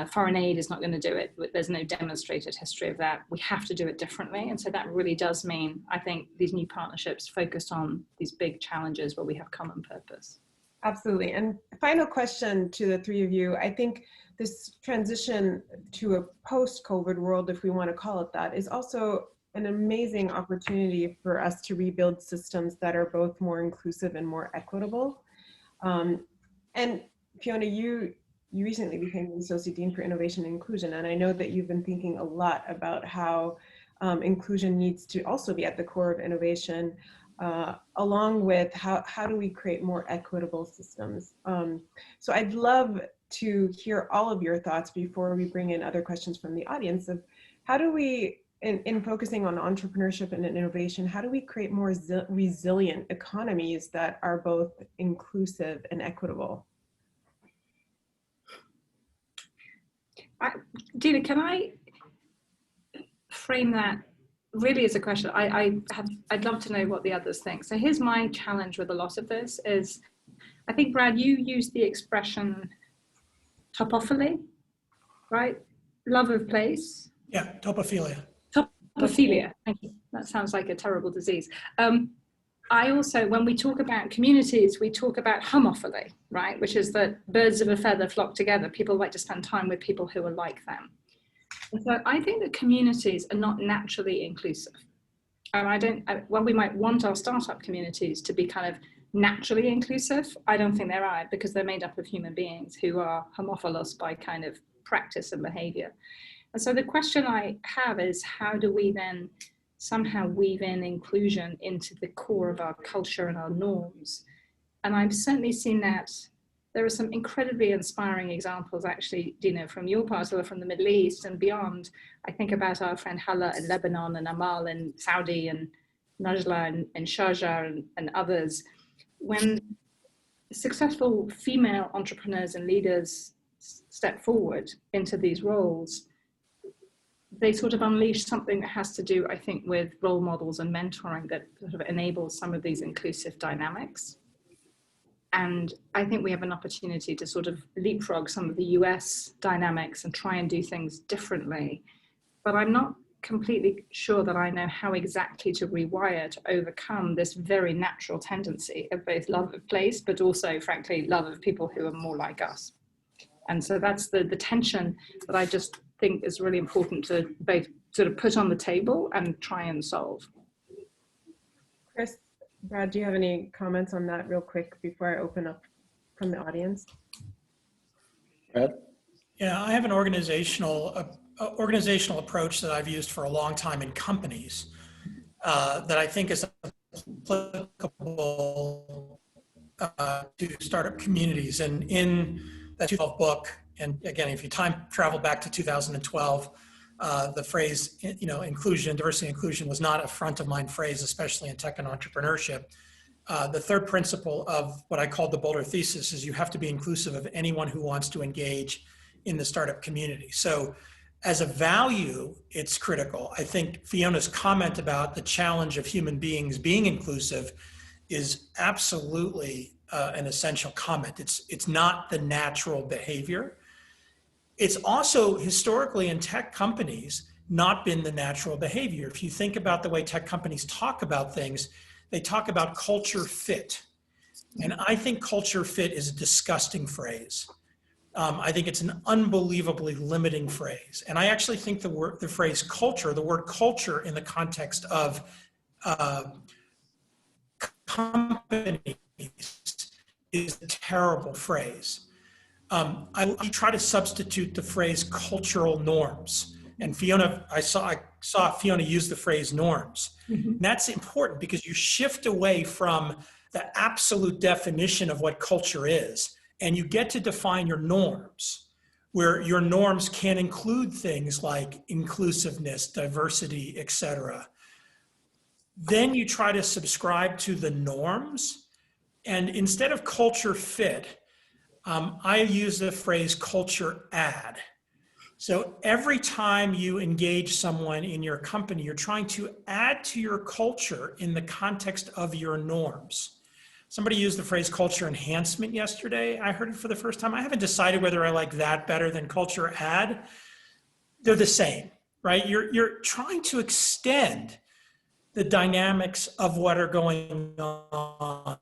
Foreign aid is not going to do it. There's no demonstrated history of that. We have to do it differently. And so that really does mean, I think, these new partnerships focused on these big challenges where we have common purpose. Absolutely. And final question to the three of you. I think this transition to a post-COVID world, if we want to call it that, is also an amazing opportunity for us to rebuild systems that are both more inclusive and more equitable. And Fiona, you recently became the Associate Dean for Innovation and Inclusion, and I know that you've been thinking a lot about how inclusion needs to also be at the core of innovation, along with how do we create more equitable systems. So I'd love to hear all of your thoughts before we bring in other questions from the audience of how do we, in focusing on entrepreneurship and innovation, how do we create more resilient economies that are both inclusive and equitable? Dina, can I frame that really as a question? I'd love to know what the others think. So here's my challenge with a lot of this is, I think, Brad, you used the expression topophilia, right? Love of place. Yeah, topophilia. Topophilia, thank you. That sounds like a terrible disease. I also, when we talk about communities, we talk about homophily, right? Which is that birds of a feather flock together. People like to spend time with people who are like them. And so I think that communities are not naturally inclusive. And while we might want our startup communities to be kind of naturally inclusive, I don't think they are, because they're made up of human beings who are homophilous by kind of practice and behavior. And so the question I have is, how do we then somehow weave in inclusion into the core of our culture and our norms? And I've certainly seen that there are some incredibly inspiring examples, actually, Dina, from your part or from the Middle East and beyond. I think about our friend Hala in Lebanon and Amal in Saudi and Najla and Sharjah and others. When successful female entrepreneurs and leaders step forward into these roles, they sort of unleash something that has to do, I think, with role models and mentoring that sort of enables some of these inclusive dynamics. And I think we have an opportunity to sort of leapfrog some of the US dynamics and try and do things differently. But I'm not completely sure that I know how exactly to rewire to overcome this very natural tendency of both love of place, but also, frankly, love of people who are more like us. And so that's the tension that I just think is really important to both sort of put on the table and try and solve. Chris, Brad, do you have any comments on that real quick before I open up from the audience? Brad? Yeah, I have an organizational approach that I've used for a long time in companies that I think is applicable to startup communities. And in that 2012 book, and again, if you time travel back to 2012, the phrase, inclusion, diversity and inclusion was not a front of mind phrase, especially in tech and entrepreneurship. The third principle of what I called the Boulder thesis is you have to be inclusive of anyone who wants to engage in the startup community. So as a value, it's critical. I think Fiona's comment about the challenge of human beings being inclusive is absolutely an essential comment. It's not the natural behavior. It's also historically in tech companies not been the natural behavior. If you think about the way tech companies talk about things, they talk about culture fit. And I think culture fit is a disgusting phrase. I think it's an unbelievably limiting phrase. And I actually think the word culture in the context of companies is a terrible phrase. I try to substitute the phrase cultural norms. And Fiona, I saw Fiona use the phrase norms. Mm-hmm. And that's important because you shift away from the absolute definition of what culture is, and you get to define your norms, where your norms can include things like inclusiveness, diversity, etc. Then you try to subscribe to the norms, and instead of culture fit, I use the phrase culture add. So every time you engage someone in your company, you're trying to add to your culture in the context of your norms. Somebody used the phrase culture enhancement yesterday. I heard it for the first time. I haven't decided whether I like that better than culture add. They're the same, right? You're trying to extend the dynamics of what are going on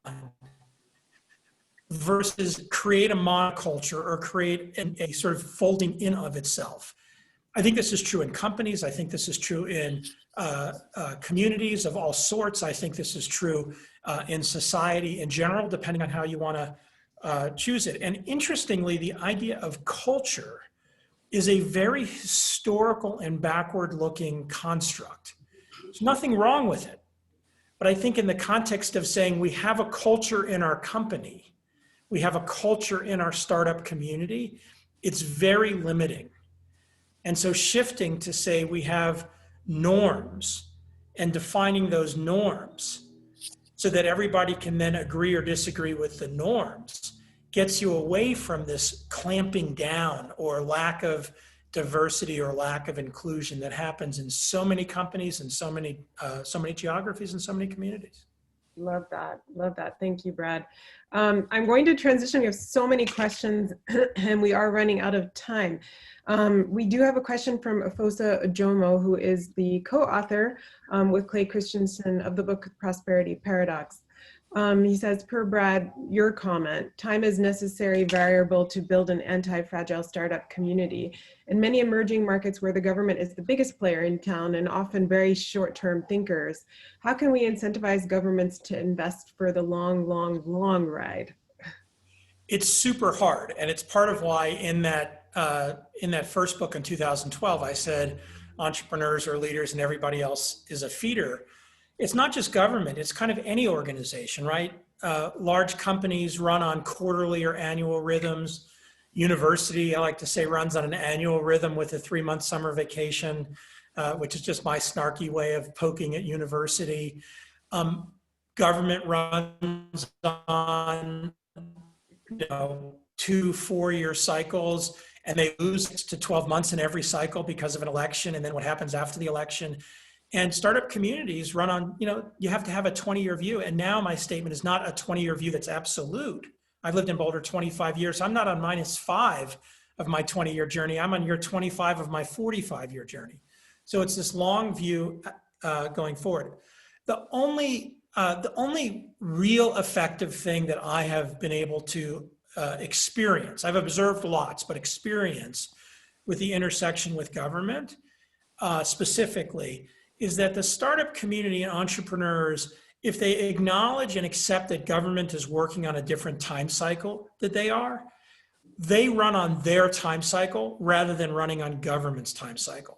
versus create a monoculture or create a sort of folding in of itself. I think this is true in companies. I think this is true in communities of all sorts. I think this is true in society in general, depending on how you want to choose it. And interestingly, the idea of culture is a very historical and backward-looking construct. There's nothing wrong with it. But I think in the context of saying we have a culture in our company, we have a culture in our startup community, it's very limiting. And so shifting to say we have norms and defining those norms so that everybody can then agree or disagree with the norms gets you away from this clamping down or lack of diversity or lack of inclusion that happens in so many companies and so many geographies and so many communities. Love that. Love that. Thank you, Brad. I'm going to transition. We have so many questions and we are running out of time. We do have a question from Afosa Ojomo, who is the co-author with Clay Christensen of the book Prosperity Paradox. He says, per Brad, your comment, time is necessary variable to build an anti-fragile startup community. In many emerging markets where the government is the biggest player in town and often very short-term thinkers, how can we incentivize governments to invest for the long, long, long ride? It's super hard. And it's part of why in that first book in 2012, I said entrepreneurs are leaders and everybody else is a feeder. It's not just government, it's kind of any organization, right? Large companies run on quarterly or annual rhythms. University, I like to say, runs on an annual rhythm with a 3-month summer vacation, which is just my snarky way of poking at university. Government runs on 2-4 year cycles, and they lose 6 to 12 months in every cycle because of an election, and then what happens after the election. And startup communities run on, you have to have a 20-year view. And now my statement is not a 20-year view that's absolute. I've lived in Boulder 25 years. I'm not on -5 of my 20-year journey. I'm on year 25 of my 45-year journey. So it's this long view going forward. The only real effective thing that I have been able to experience, I've observed lots, but experience with the intersection with government specifically, is that the startup community and entrepreneurs, if they acknowledge and accept that government is working on a different time cycle that they run on their time cycle rather than running on government's time cycle.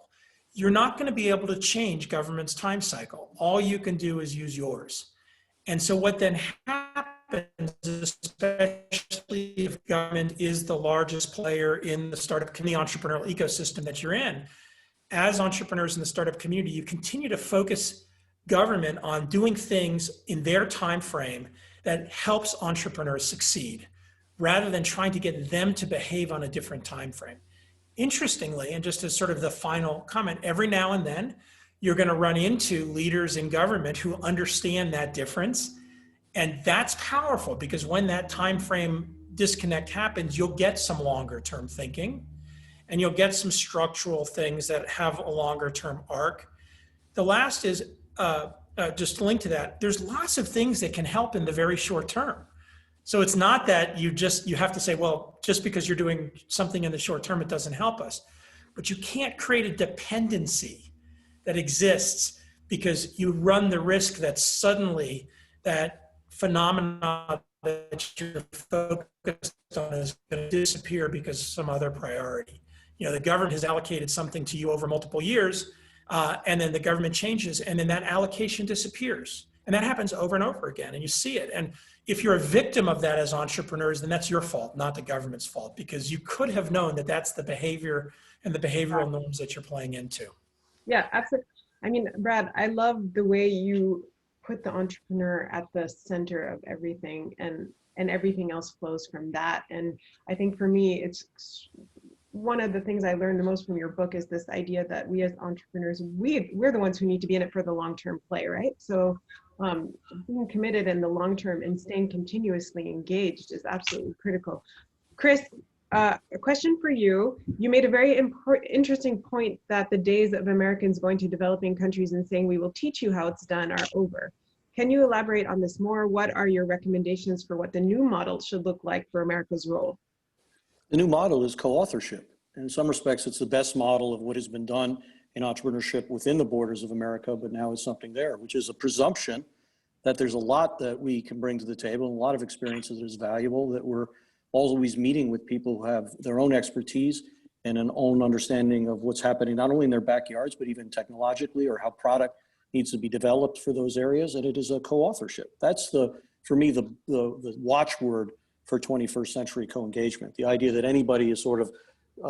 You're not going to be able to change government's time cycle. All you can do is use yours. And so what then happens, especially if government is the largest player in the startup community, entrepreneurial ecosystem that you're in, as entrepreneurs in the startup community, you continue to focus government on doing things in their time frame that helps entrepreneurs succeed, rather than trying to get them to behave on a different time frame. Interestingly, and just as sort of the final comment, every now and then you're going to run into leaders in government who understand that difference, and that's powerful, because when that time frame disconnect happens, you'll get some longer term thinking, and you'll get some structural things that have a longer term arc. The last is just to link to that, there's lots of things that can help in the very short term. So it's not that you have to say, well, just because you're doing something in the short term, it doesn't help us. But you can't create a dependency that exists, because you run the risk that suddenly that phenomena that you're focused on is going to disappear because of some other priority. The government has allocated something to you over multiple years, and then the government changes, and then that allocation disappears. And that happens over and over again, and you see it. And if you're a victim of that as entrepreneurs, then that's your fault, not the government's fault, because you could have known that that's the behavior and the behavioral norms that you're playing into. Yeah, absolutely. I mean, Brad, I love the way you put the entrepreneur at the center of everything, and everything else flows from that. And I think for me, it's one of the things I learned the most from your book is this idea that we as entrepreneurs, we're the ones who need to be in it for the long-term play, right? So being committed in the long term and staying continuously engaged is absolutely critical. Chris, a question for you. You made a very interesting point that the days of Americans going to developing countries and saying, we will teach you how it's done, are over. Can you elaborate on this more? What are your recommendations for what the new model should look like for America's role? The new model is co-authorship. In some respects, it's the best model of what has been done in entrepreneurship within the borders of America, but now it's something there, which is a presumption that there's a lot that we can bring to the table, and a lot of experiences that is valuable, that we're always meeting with people who have their own expertise and an own understanding of what's happening, not only in their backyards, but even technologically, or how product needs to be developed for those areas. And it is a co-authorship. That's for me, the watchword for 21st century co-engagement. The idea that anybody is sort of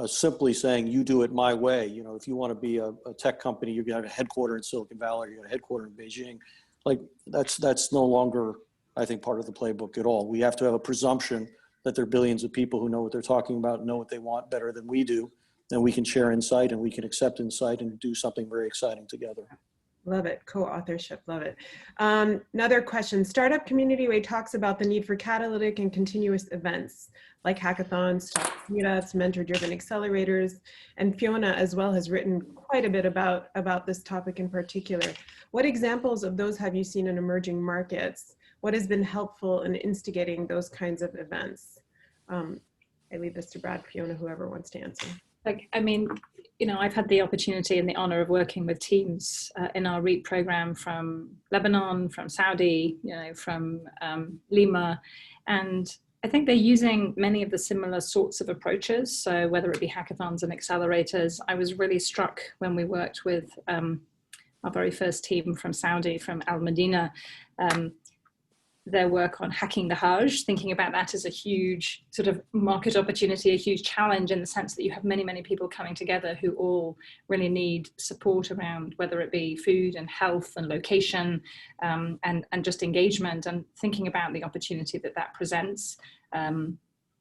simply saying, you do it my way. If you want to be a tech company, you've got a headquarter in Silicon Valley, or you got a headquarter in Beijing. Like that's no longer, I think, part of the playbook at all. We have to have a presumption that there are billions of people who know what they're talking about, know what they want better than we do. And we can share insight, and we can accept insight and do something very exciting together. Love it. Co-authorship. Love it. Another question. Startup Community Way talks about the need for catalytic and continuous events like hackathons, meetups, mentor-driven accelerators. And Fiona as well has written quite a bit about this topic in particular. What examples of those have you seen in emerging markets? What has been helpful in instigating those kinds of events? I leave this to Brad, Fiona, whoever wants to answer. I've had the opportunity and the honor of working with teams in our REAP program from Lebanon, from Saudi, from Lima, and I think they're using many of the similar sorts of approaches. So whether it be hackathons and accelerators, I was really struck when we worked with our very first team from Saudi, from Al Madinah, their work on hacking the Hajj, thinking about that as a huge sort of market opportunity, a huge challenge in the sense that you have many, many people coming together who all really need support around whether it be food and health and location and just engagement, and thinking about the opportunity that presents.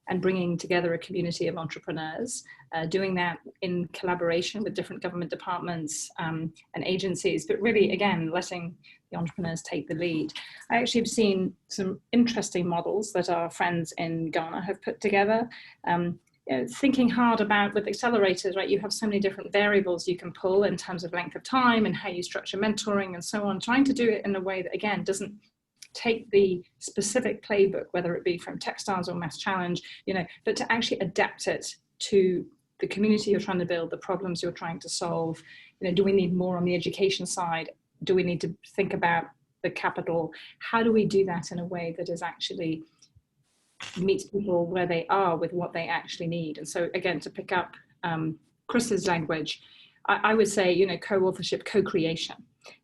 and bringing together a community of entrepreneurs, doing that in collaboration with different government departments and agencies, but really, again, letting the entrepreneurs take the lead. I actually have seen some interesting models that our friends in Ghana have put together. Thinking hard about with accelerators, right? You have so many different variables you can pull in terms of length of time and how you structure mentoring and so on, trying to do it in a way that, again, doesn't take the specific playbook, whether it be from Techstars or Mass Challenge, but to actually adapt it to the community you're trying to build, the problems you're trying to solve. Do we need more on the education side? Do we need to think about the capital? How do we do that in a way that is actually meets people where they are with what they actually need? And so, again, to pick up Chris's language, I would say, co-authorship, co-creation.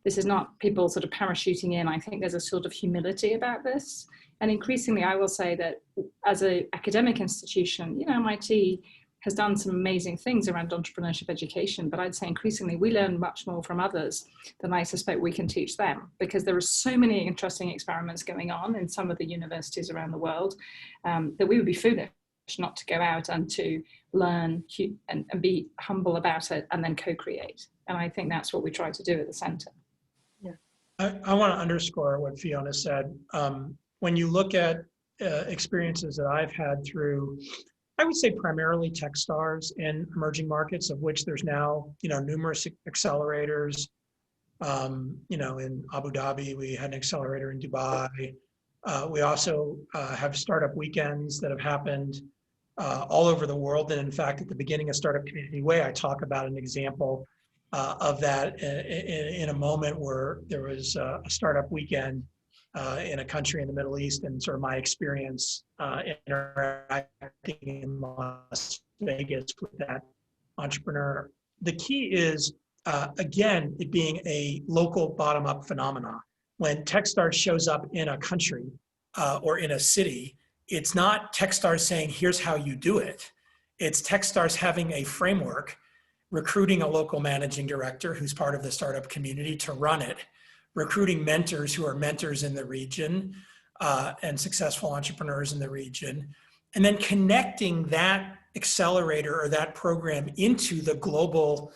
This is not people sort of parachuting in. I think there's a sort of humility about this. And increasingly, I will say that as an academic institution, MIT has done some amazing things around entrepreneurship education, but I'd say increasingly we learn much more from others than I suspect we can teach them, because there are so many interesting experiments going on in some of the universities around the world that we would be foolish not to go out and to learn and be humble about it and then co-create. And I think that's what we try to do at the center. Yeah. I want to underscore what Fiona said. When you look at experiences that I've had through, I would say primarily Techstars in emerging markets, of which there's now, numerous accelerators. In Abu Dhabi, we had an accelerator in Dubai. We also have startup weekends that have happened all over the world. And in fact, at the beginning of Startup Community Way, I talk about an example of that in a moment where there was a startup weekend in a country in the Middle East, and sort of my experience interacting in Las Vegas with that entrepreneur. The key is, again, it being a local bottom-up phenomena. When Techstars shows up in a country or in a city, it's not Techstars saying, here's how you do it. It's Techstars having a framework, recruiting a local managing director who's part of the startup community to run it, recruiting mentors who are mentors in the region and successful entrepreneurs in the region, and then connecting that accelerator or that program into the global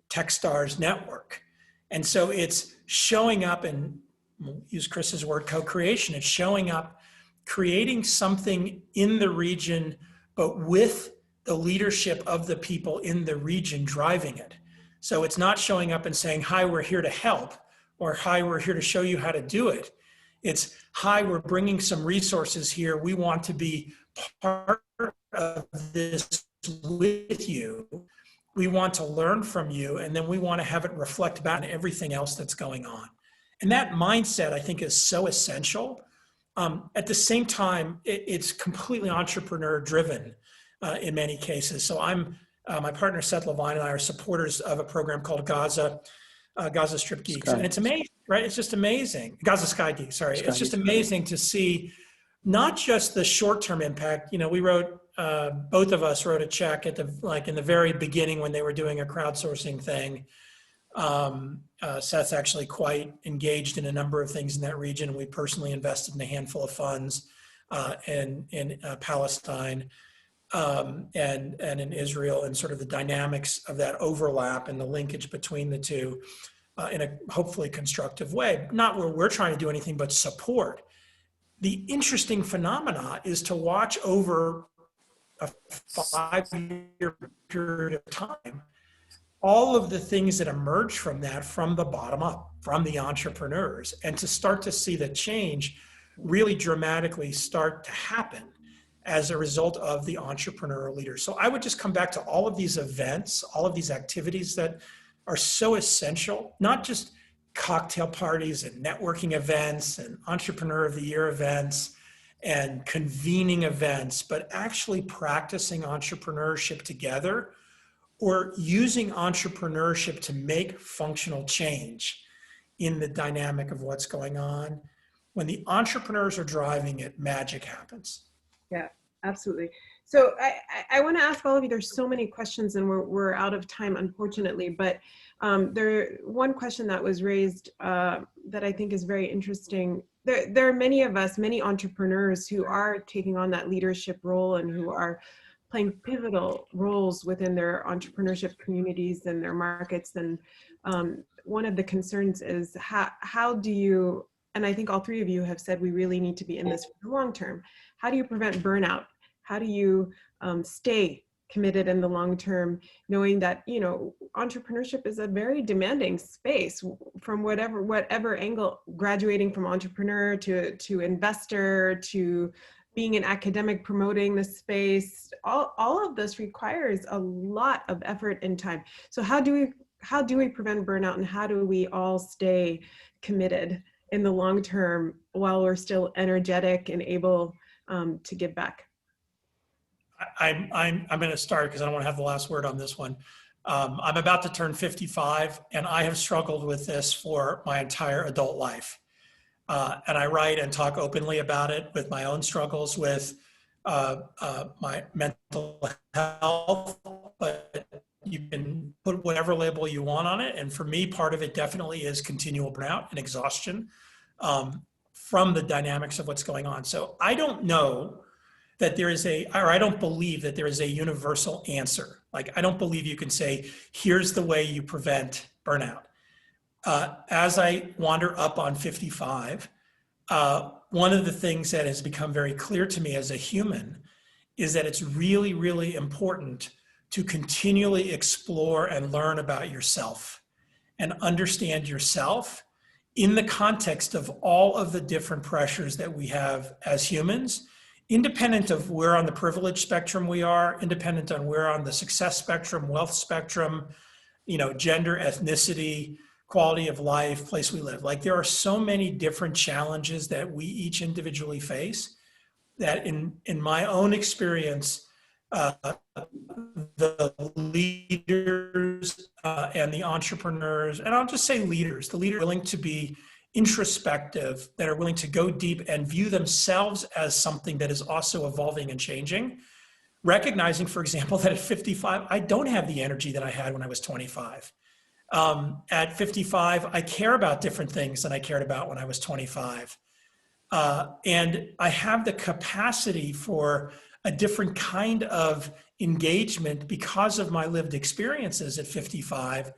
Techstars network. And so it's showing up, and we'll use Chris's word, co-creation. It's showing up, creating something in the region, but with the leadership of the people in the region driving it. So it's not showing up and saying, hi, we're here to help, or hi, we're here to show you how to do it. It's, hi, we're bringing some resources here. We want to be part of this with you. We want to learn from you, and then we want to have it reflect back on everything else that's going on. And that mindset, I think, is so essential. At the same time, it's completely entrepreneur driven in many cases. So my partner Seth Levine and I are supporters of a program called Gaza Strip Geeks. And it's amazing, right? It's just amazing. Gaza Sky Geeks, sorry. It's just amazing to see not just the short-term impact. We wrote, both of us wrote a check at in the very beginning when they were doing a crowdsourcing thing. Seth's actually quite engaged in a number of things in that region. We personally invested in a handful of funds in Palestine and in Israel, and sort of the dynamics of that overlap and the linkage between the two in a hopefully constructive way. Not where we're trying to do anything but support. The interesting phenomena is to watch over a 5-year period of time all of the things that emerge from that, from the bottom up, from the entrepreneurs, and to start to see the change really dramatically start to happen as a result of the entrepreneurial leaders. So I would just come back to all of these events, all of these activities that are so essential, not just cocktail parties and networking events and Entrepreneur of the Year events and convening events, but actually practicing entrepreneurship together, or using entrepreneurship to make functional change in the dynamic of what's going on. When the entrepreneurs are driving it, magic happens. Yeah, Absolutely. So I want to ask all of you, there's so many questions and we're out of time, unfortunately, but one question that was raised that I think is very interesting. There are many of us, many entrepreneurs who are taking on that leadership role and who are playing pivotal roles within their entrepreneurship communities and their markets. And one of the concerns is how do you, and I think all three of you have said we really need to be in this for the long term. How do you prevent burnout? How do you stay committed in the long term, knowing that, you know, entrepreneurship is a very demanding space from whatever angle, graduating from entrepreneur to investor to being an academic promoting the space, all of this requires a lot of effort and time. So how do we prevent burnout, and how do we all stay committed in the long term while we're still energetic and able to give back? I'm going to start because I don't want to have the last word on this one. I'm about to turn 55, and I have struggled with this for my entire adult life. And I write and talk openly about it with my own struggles with my mental health, but you can put whatever label you want on it. And for me, part of it definitely is continual burnout and exhaustion from the dynamics of what's going on. So I don't know that there is I don't believe that there is a universal answer. Like, I don't believe you can say, here's the way you prevent burnout. As I wander up on 55, one of the things that has become very clear to me as a human is that it's really, really important to continually explore and learn about yourself and understand yourself in the context of all of the different pressures that we have as humans, independent of where on the privilege spectrum we are, independent on where on the success spectrum, wealth spectrum, you know, gender, ethnicity, quality of life, place we live. Like, there are so many different challenges that we each individually face that in my own experience, the leaders and the entrepreneurs, and I'll just say leaders, the leaders willing to be introspective, that are willing to go deep and view themselves as something that is also evolving and changing, recognizing, for example, that at 55, I don't have the energy that I had when I was 25. At 55, I care about different things than I cared about when I was 25. And I have the capacity for a different kind of engagement because of my lived experiences at 55.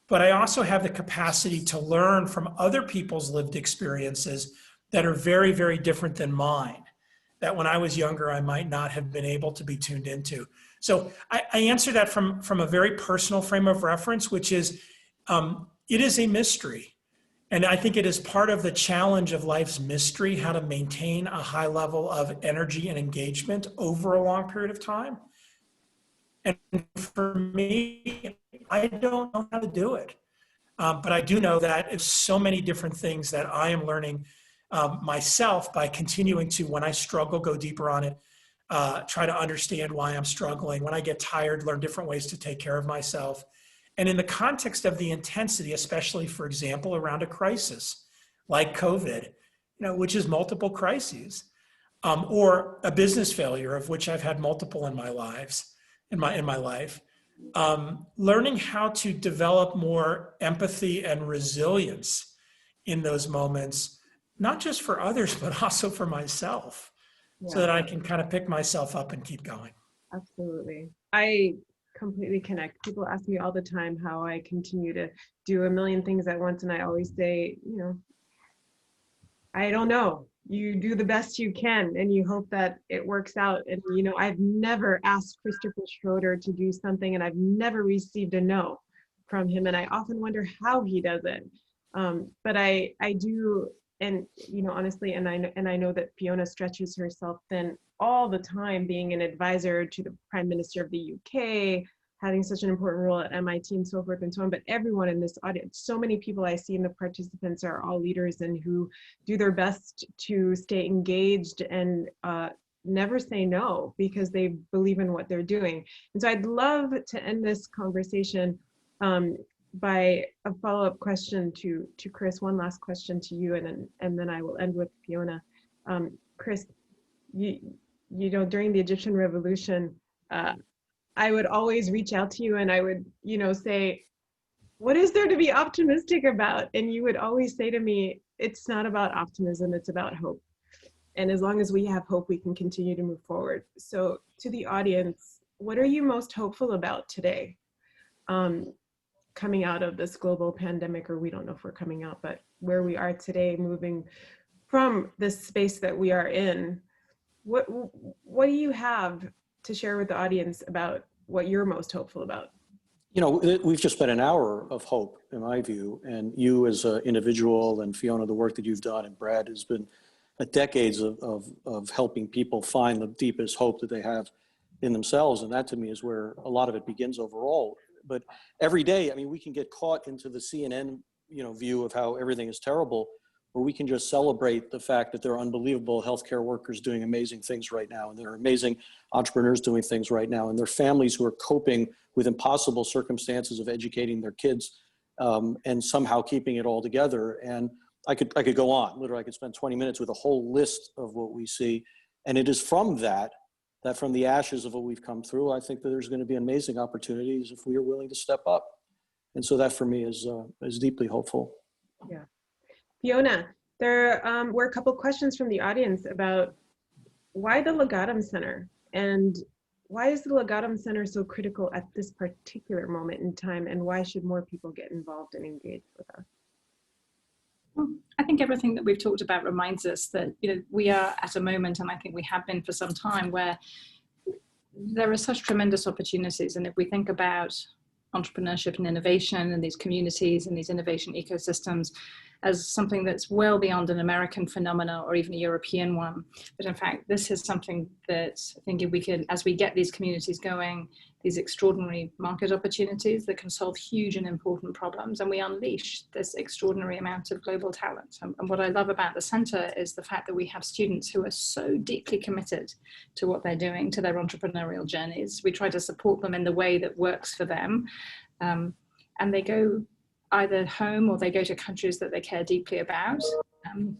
But I also have the capacity to learn from other people's lived experiences that are very, very different than mine, that when I was younger, I might not have been able to be tuned into. So I answer that from a very personal frame of reference, which is, it is a mystery. And I think it is part of the challenge of life's mystery, how to maintain a high level of energy and engagement over a long period of time. And for me, I don't know how to do it. But I do know that it's so many different things that I am learning myself by continuing to, when I struggle, go deeper on it, try to understand why I'm struggling. When I get tired, learn different ways to take care of myself. And in the context of the intensity, especially, for example, around a crisis like COVID, you know, which is multiple crises, or a business failure, of which I've had multiple in my life, learning how to develop more empathy and resilience in those moments, not just for others, but also for myself, so that I can kind of pick myself up and keep going. Absolutely. I completely connect. People ask me all the time how I continue to do a million things at once, and I always say, you know, I don't know. You do the best you can, and you hope that it works out. And, you know, I've never asked Christopher Schroeder to do something, and I've never received a no from him. And I often wonder how he does it. But I do, and, you know, honestly, and I know that Fiona stretches herself thin all the time, being an advisor to the Prime Minister of the UK, having such an important role at MIT and so forth and so on. But everyone in this audience, so many people I see in the participants are all leaders and who do their best to stay engaged and never say no because they believe in what they're doing. And so I'd love to end this conversation by a follow-up question to Chris. One last question to you, and then I will end with Fiona. Chris, during the Egyptian revolution, I would always reach out to you and I would, say, what is there to be optimistic about? And you would always say to me, it's not about optimism, it's about hope. And as long as we have hope, we can continue to move forward. So to the audience, what are you most hopeful about today? Coming out of this global pandemic, or we don't know if we're coming out, but where we are today, moving from this space that we are in, what do you have to share with the audience about what you're most hopeful about? We've just spent an hour of hope, in my view, and you as an individual, and Fiona, the work that you've done, and Brad has been decades of helping people find the deepest hope that they have in themselves. And that to me is where a lot of it begins overall. But every day, we can get caught into the CNN, view of how everything is terrible, or we can just celebrate the fact that there are unbelievable healthcare workers doing amazing things right now, and there are amazing entrepreneurs doing things right now, and there are families who are coping with impossible circumstances of educating their kids and somehow keeping it all together. And I could go on. Literally, I could spend 20 minutes with a whole list of what we see. And it is from that from the ashes of what we've come through, I think that there's going to be amazing opportunities if we are willing to step up. And so that for me is deeply hopeful. Yeah. Fiona, there were a couple questions from the audience about why the Legatum Center, and why is the Legatum Center so critical at this particular moment in time, and why should more people get involved and engaged with us? I think everything that we've talked about reminds us that we are at a moment, and I think we have been for some time, where there are such tremendous opportunities. And if we think about entrepreneurship and innovation and these communities and these innovation ecosystems as something that's well beyond an American phenomena or even a European one. But in fact, this is something that I think if we can, as we get these communities going, these extraordinary market opportunities that can solve huge and important problems, and we unleash this extraordinary amount of global talent. And what I love about the center is the fact that we have students who are so deeply committed to what they're doing, to their entrepreneurial journeys. We try to support them in the way that works for them. And they go either home or they go to countries that they care deeply about.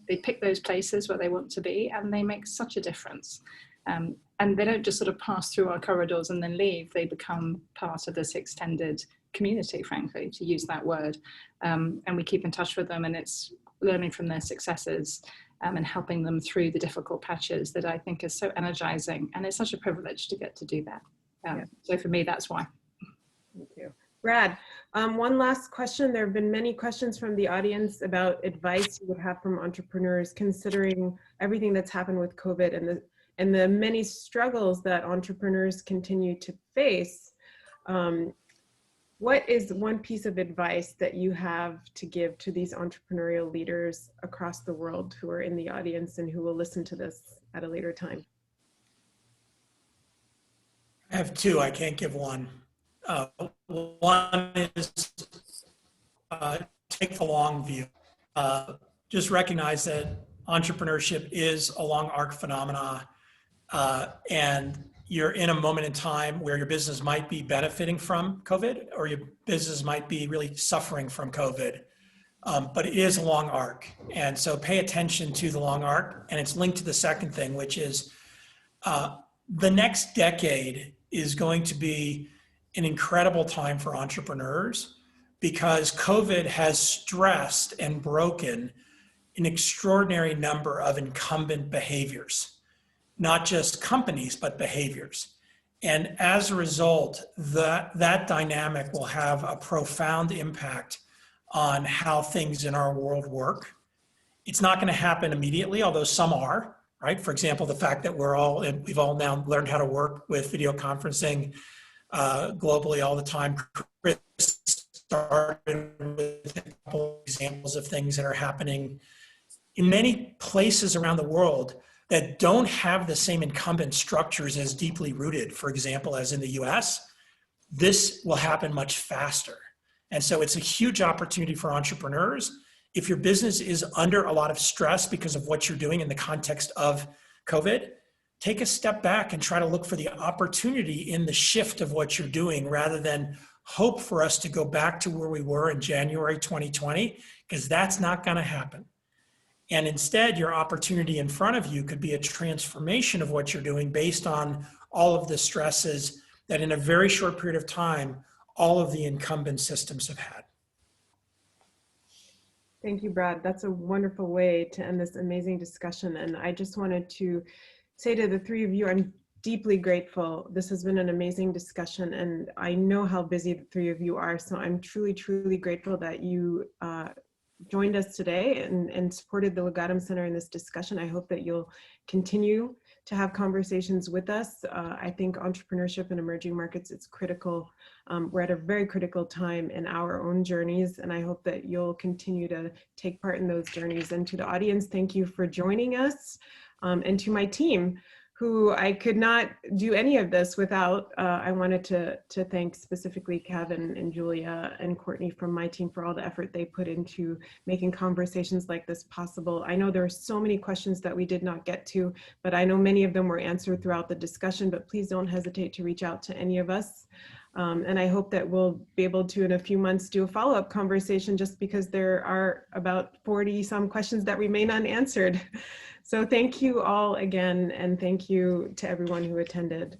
They pick those places where they want to be, and they make such a difference. And they don't just sort of pass through our corridors and then leave. They become part of this extended community, frankly, to use that word. And we keep in touch with them, and it's learning from their successes and helping them through the difficult patches that I think is so energizing. And it's such a privilege to get to do that. Yeah. So for me, that's why. Thank you. Brad, one last question. There have been many questions from the audience about advice you would have from entrepreneurs considering everything that's happened with COVID and the many struggles that entrepreneurs continue to face. What is one piece of advice that you have to give to these entrepreneurial leaders across the world who are in the audience and who will listen to this at a later time? I have two. I can't give one. One is take the long view. Just recognize that entrepreneurship is a long arc phenomena, and you're in a moment in time where your business might be benefiting from COVID, or your business might be really suffering from COVID. But it is a long arc. And so pay attention to the long arc. And it's linked to the second thing, which is the next decade is going to be an incredible time for entrepreneurs because COVID has stressed and broken an extraordinary number of incumbent behaviors, not just companies, but behaviors. And as a result, that dynamic will have a profound impact on how things in our world work. It's not going to happen immediately, although some are, right? For example, the fact that we've all now learned how to work with video conferencing globally all the time. Chris started with a couple of examples of things that are happening in many places around the world that don't have the same incumbent structures as deeply rooted, for example, as in the US. This will happen much faster. And so it's a huge opportunity for entrepreneurs. If your business is under a lot of stress because of what you're doing in the context of COVID, take a step back and try to look for the opportunity in the shift of what you're doing rather than hope for us to go back to where we were in January 2020, because that's not going to happen. And instead, your opportunity in front of you could be a transformation of what you're doing based on all of the stresses that in a very short period of time, all of the incumbent systems have had. Thank you, Brad. That's a wonderful way to end this amazing discussion. And I just wanted to say to the three of you, I'm deeply grateful. This has been an amazing discussion, and I know how busy the three of you are. So I'm truly, truly grateful that you joined us today and supported the Legatum Center in this discussion. I hope that you'll continue to have conversations with us. I think entrepreneurship in emerging markets is critical. We're at a very critical time in our own journeys, and I hope that you'll continue to take part in those journeys. And to the audience, thank you for joining us. And to my team, who I could not do any of this without. I wanted to thank specifically Kevin and Julia and Courtney from my team for all the effort they put into making conversations like this possible. I know there are so many questions that we did not get to, but I know many of them were answered throughout the discussion, but please don't hesitate to reach out to any of us. And I hope that we'll be able to, in a few months, do a follow-up conversation, just because there are about 40 some questions that remain unanswered. So thank you all again, and thank you to everyone who attended.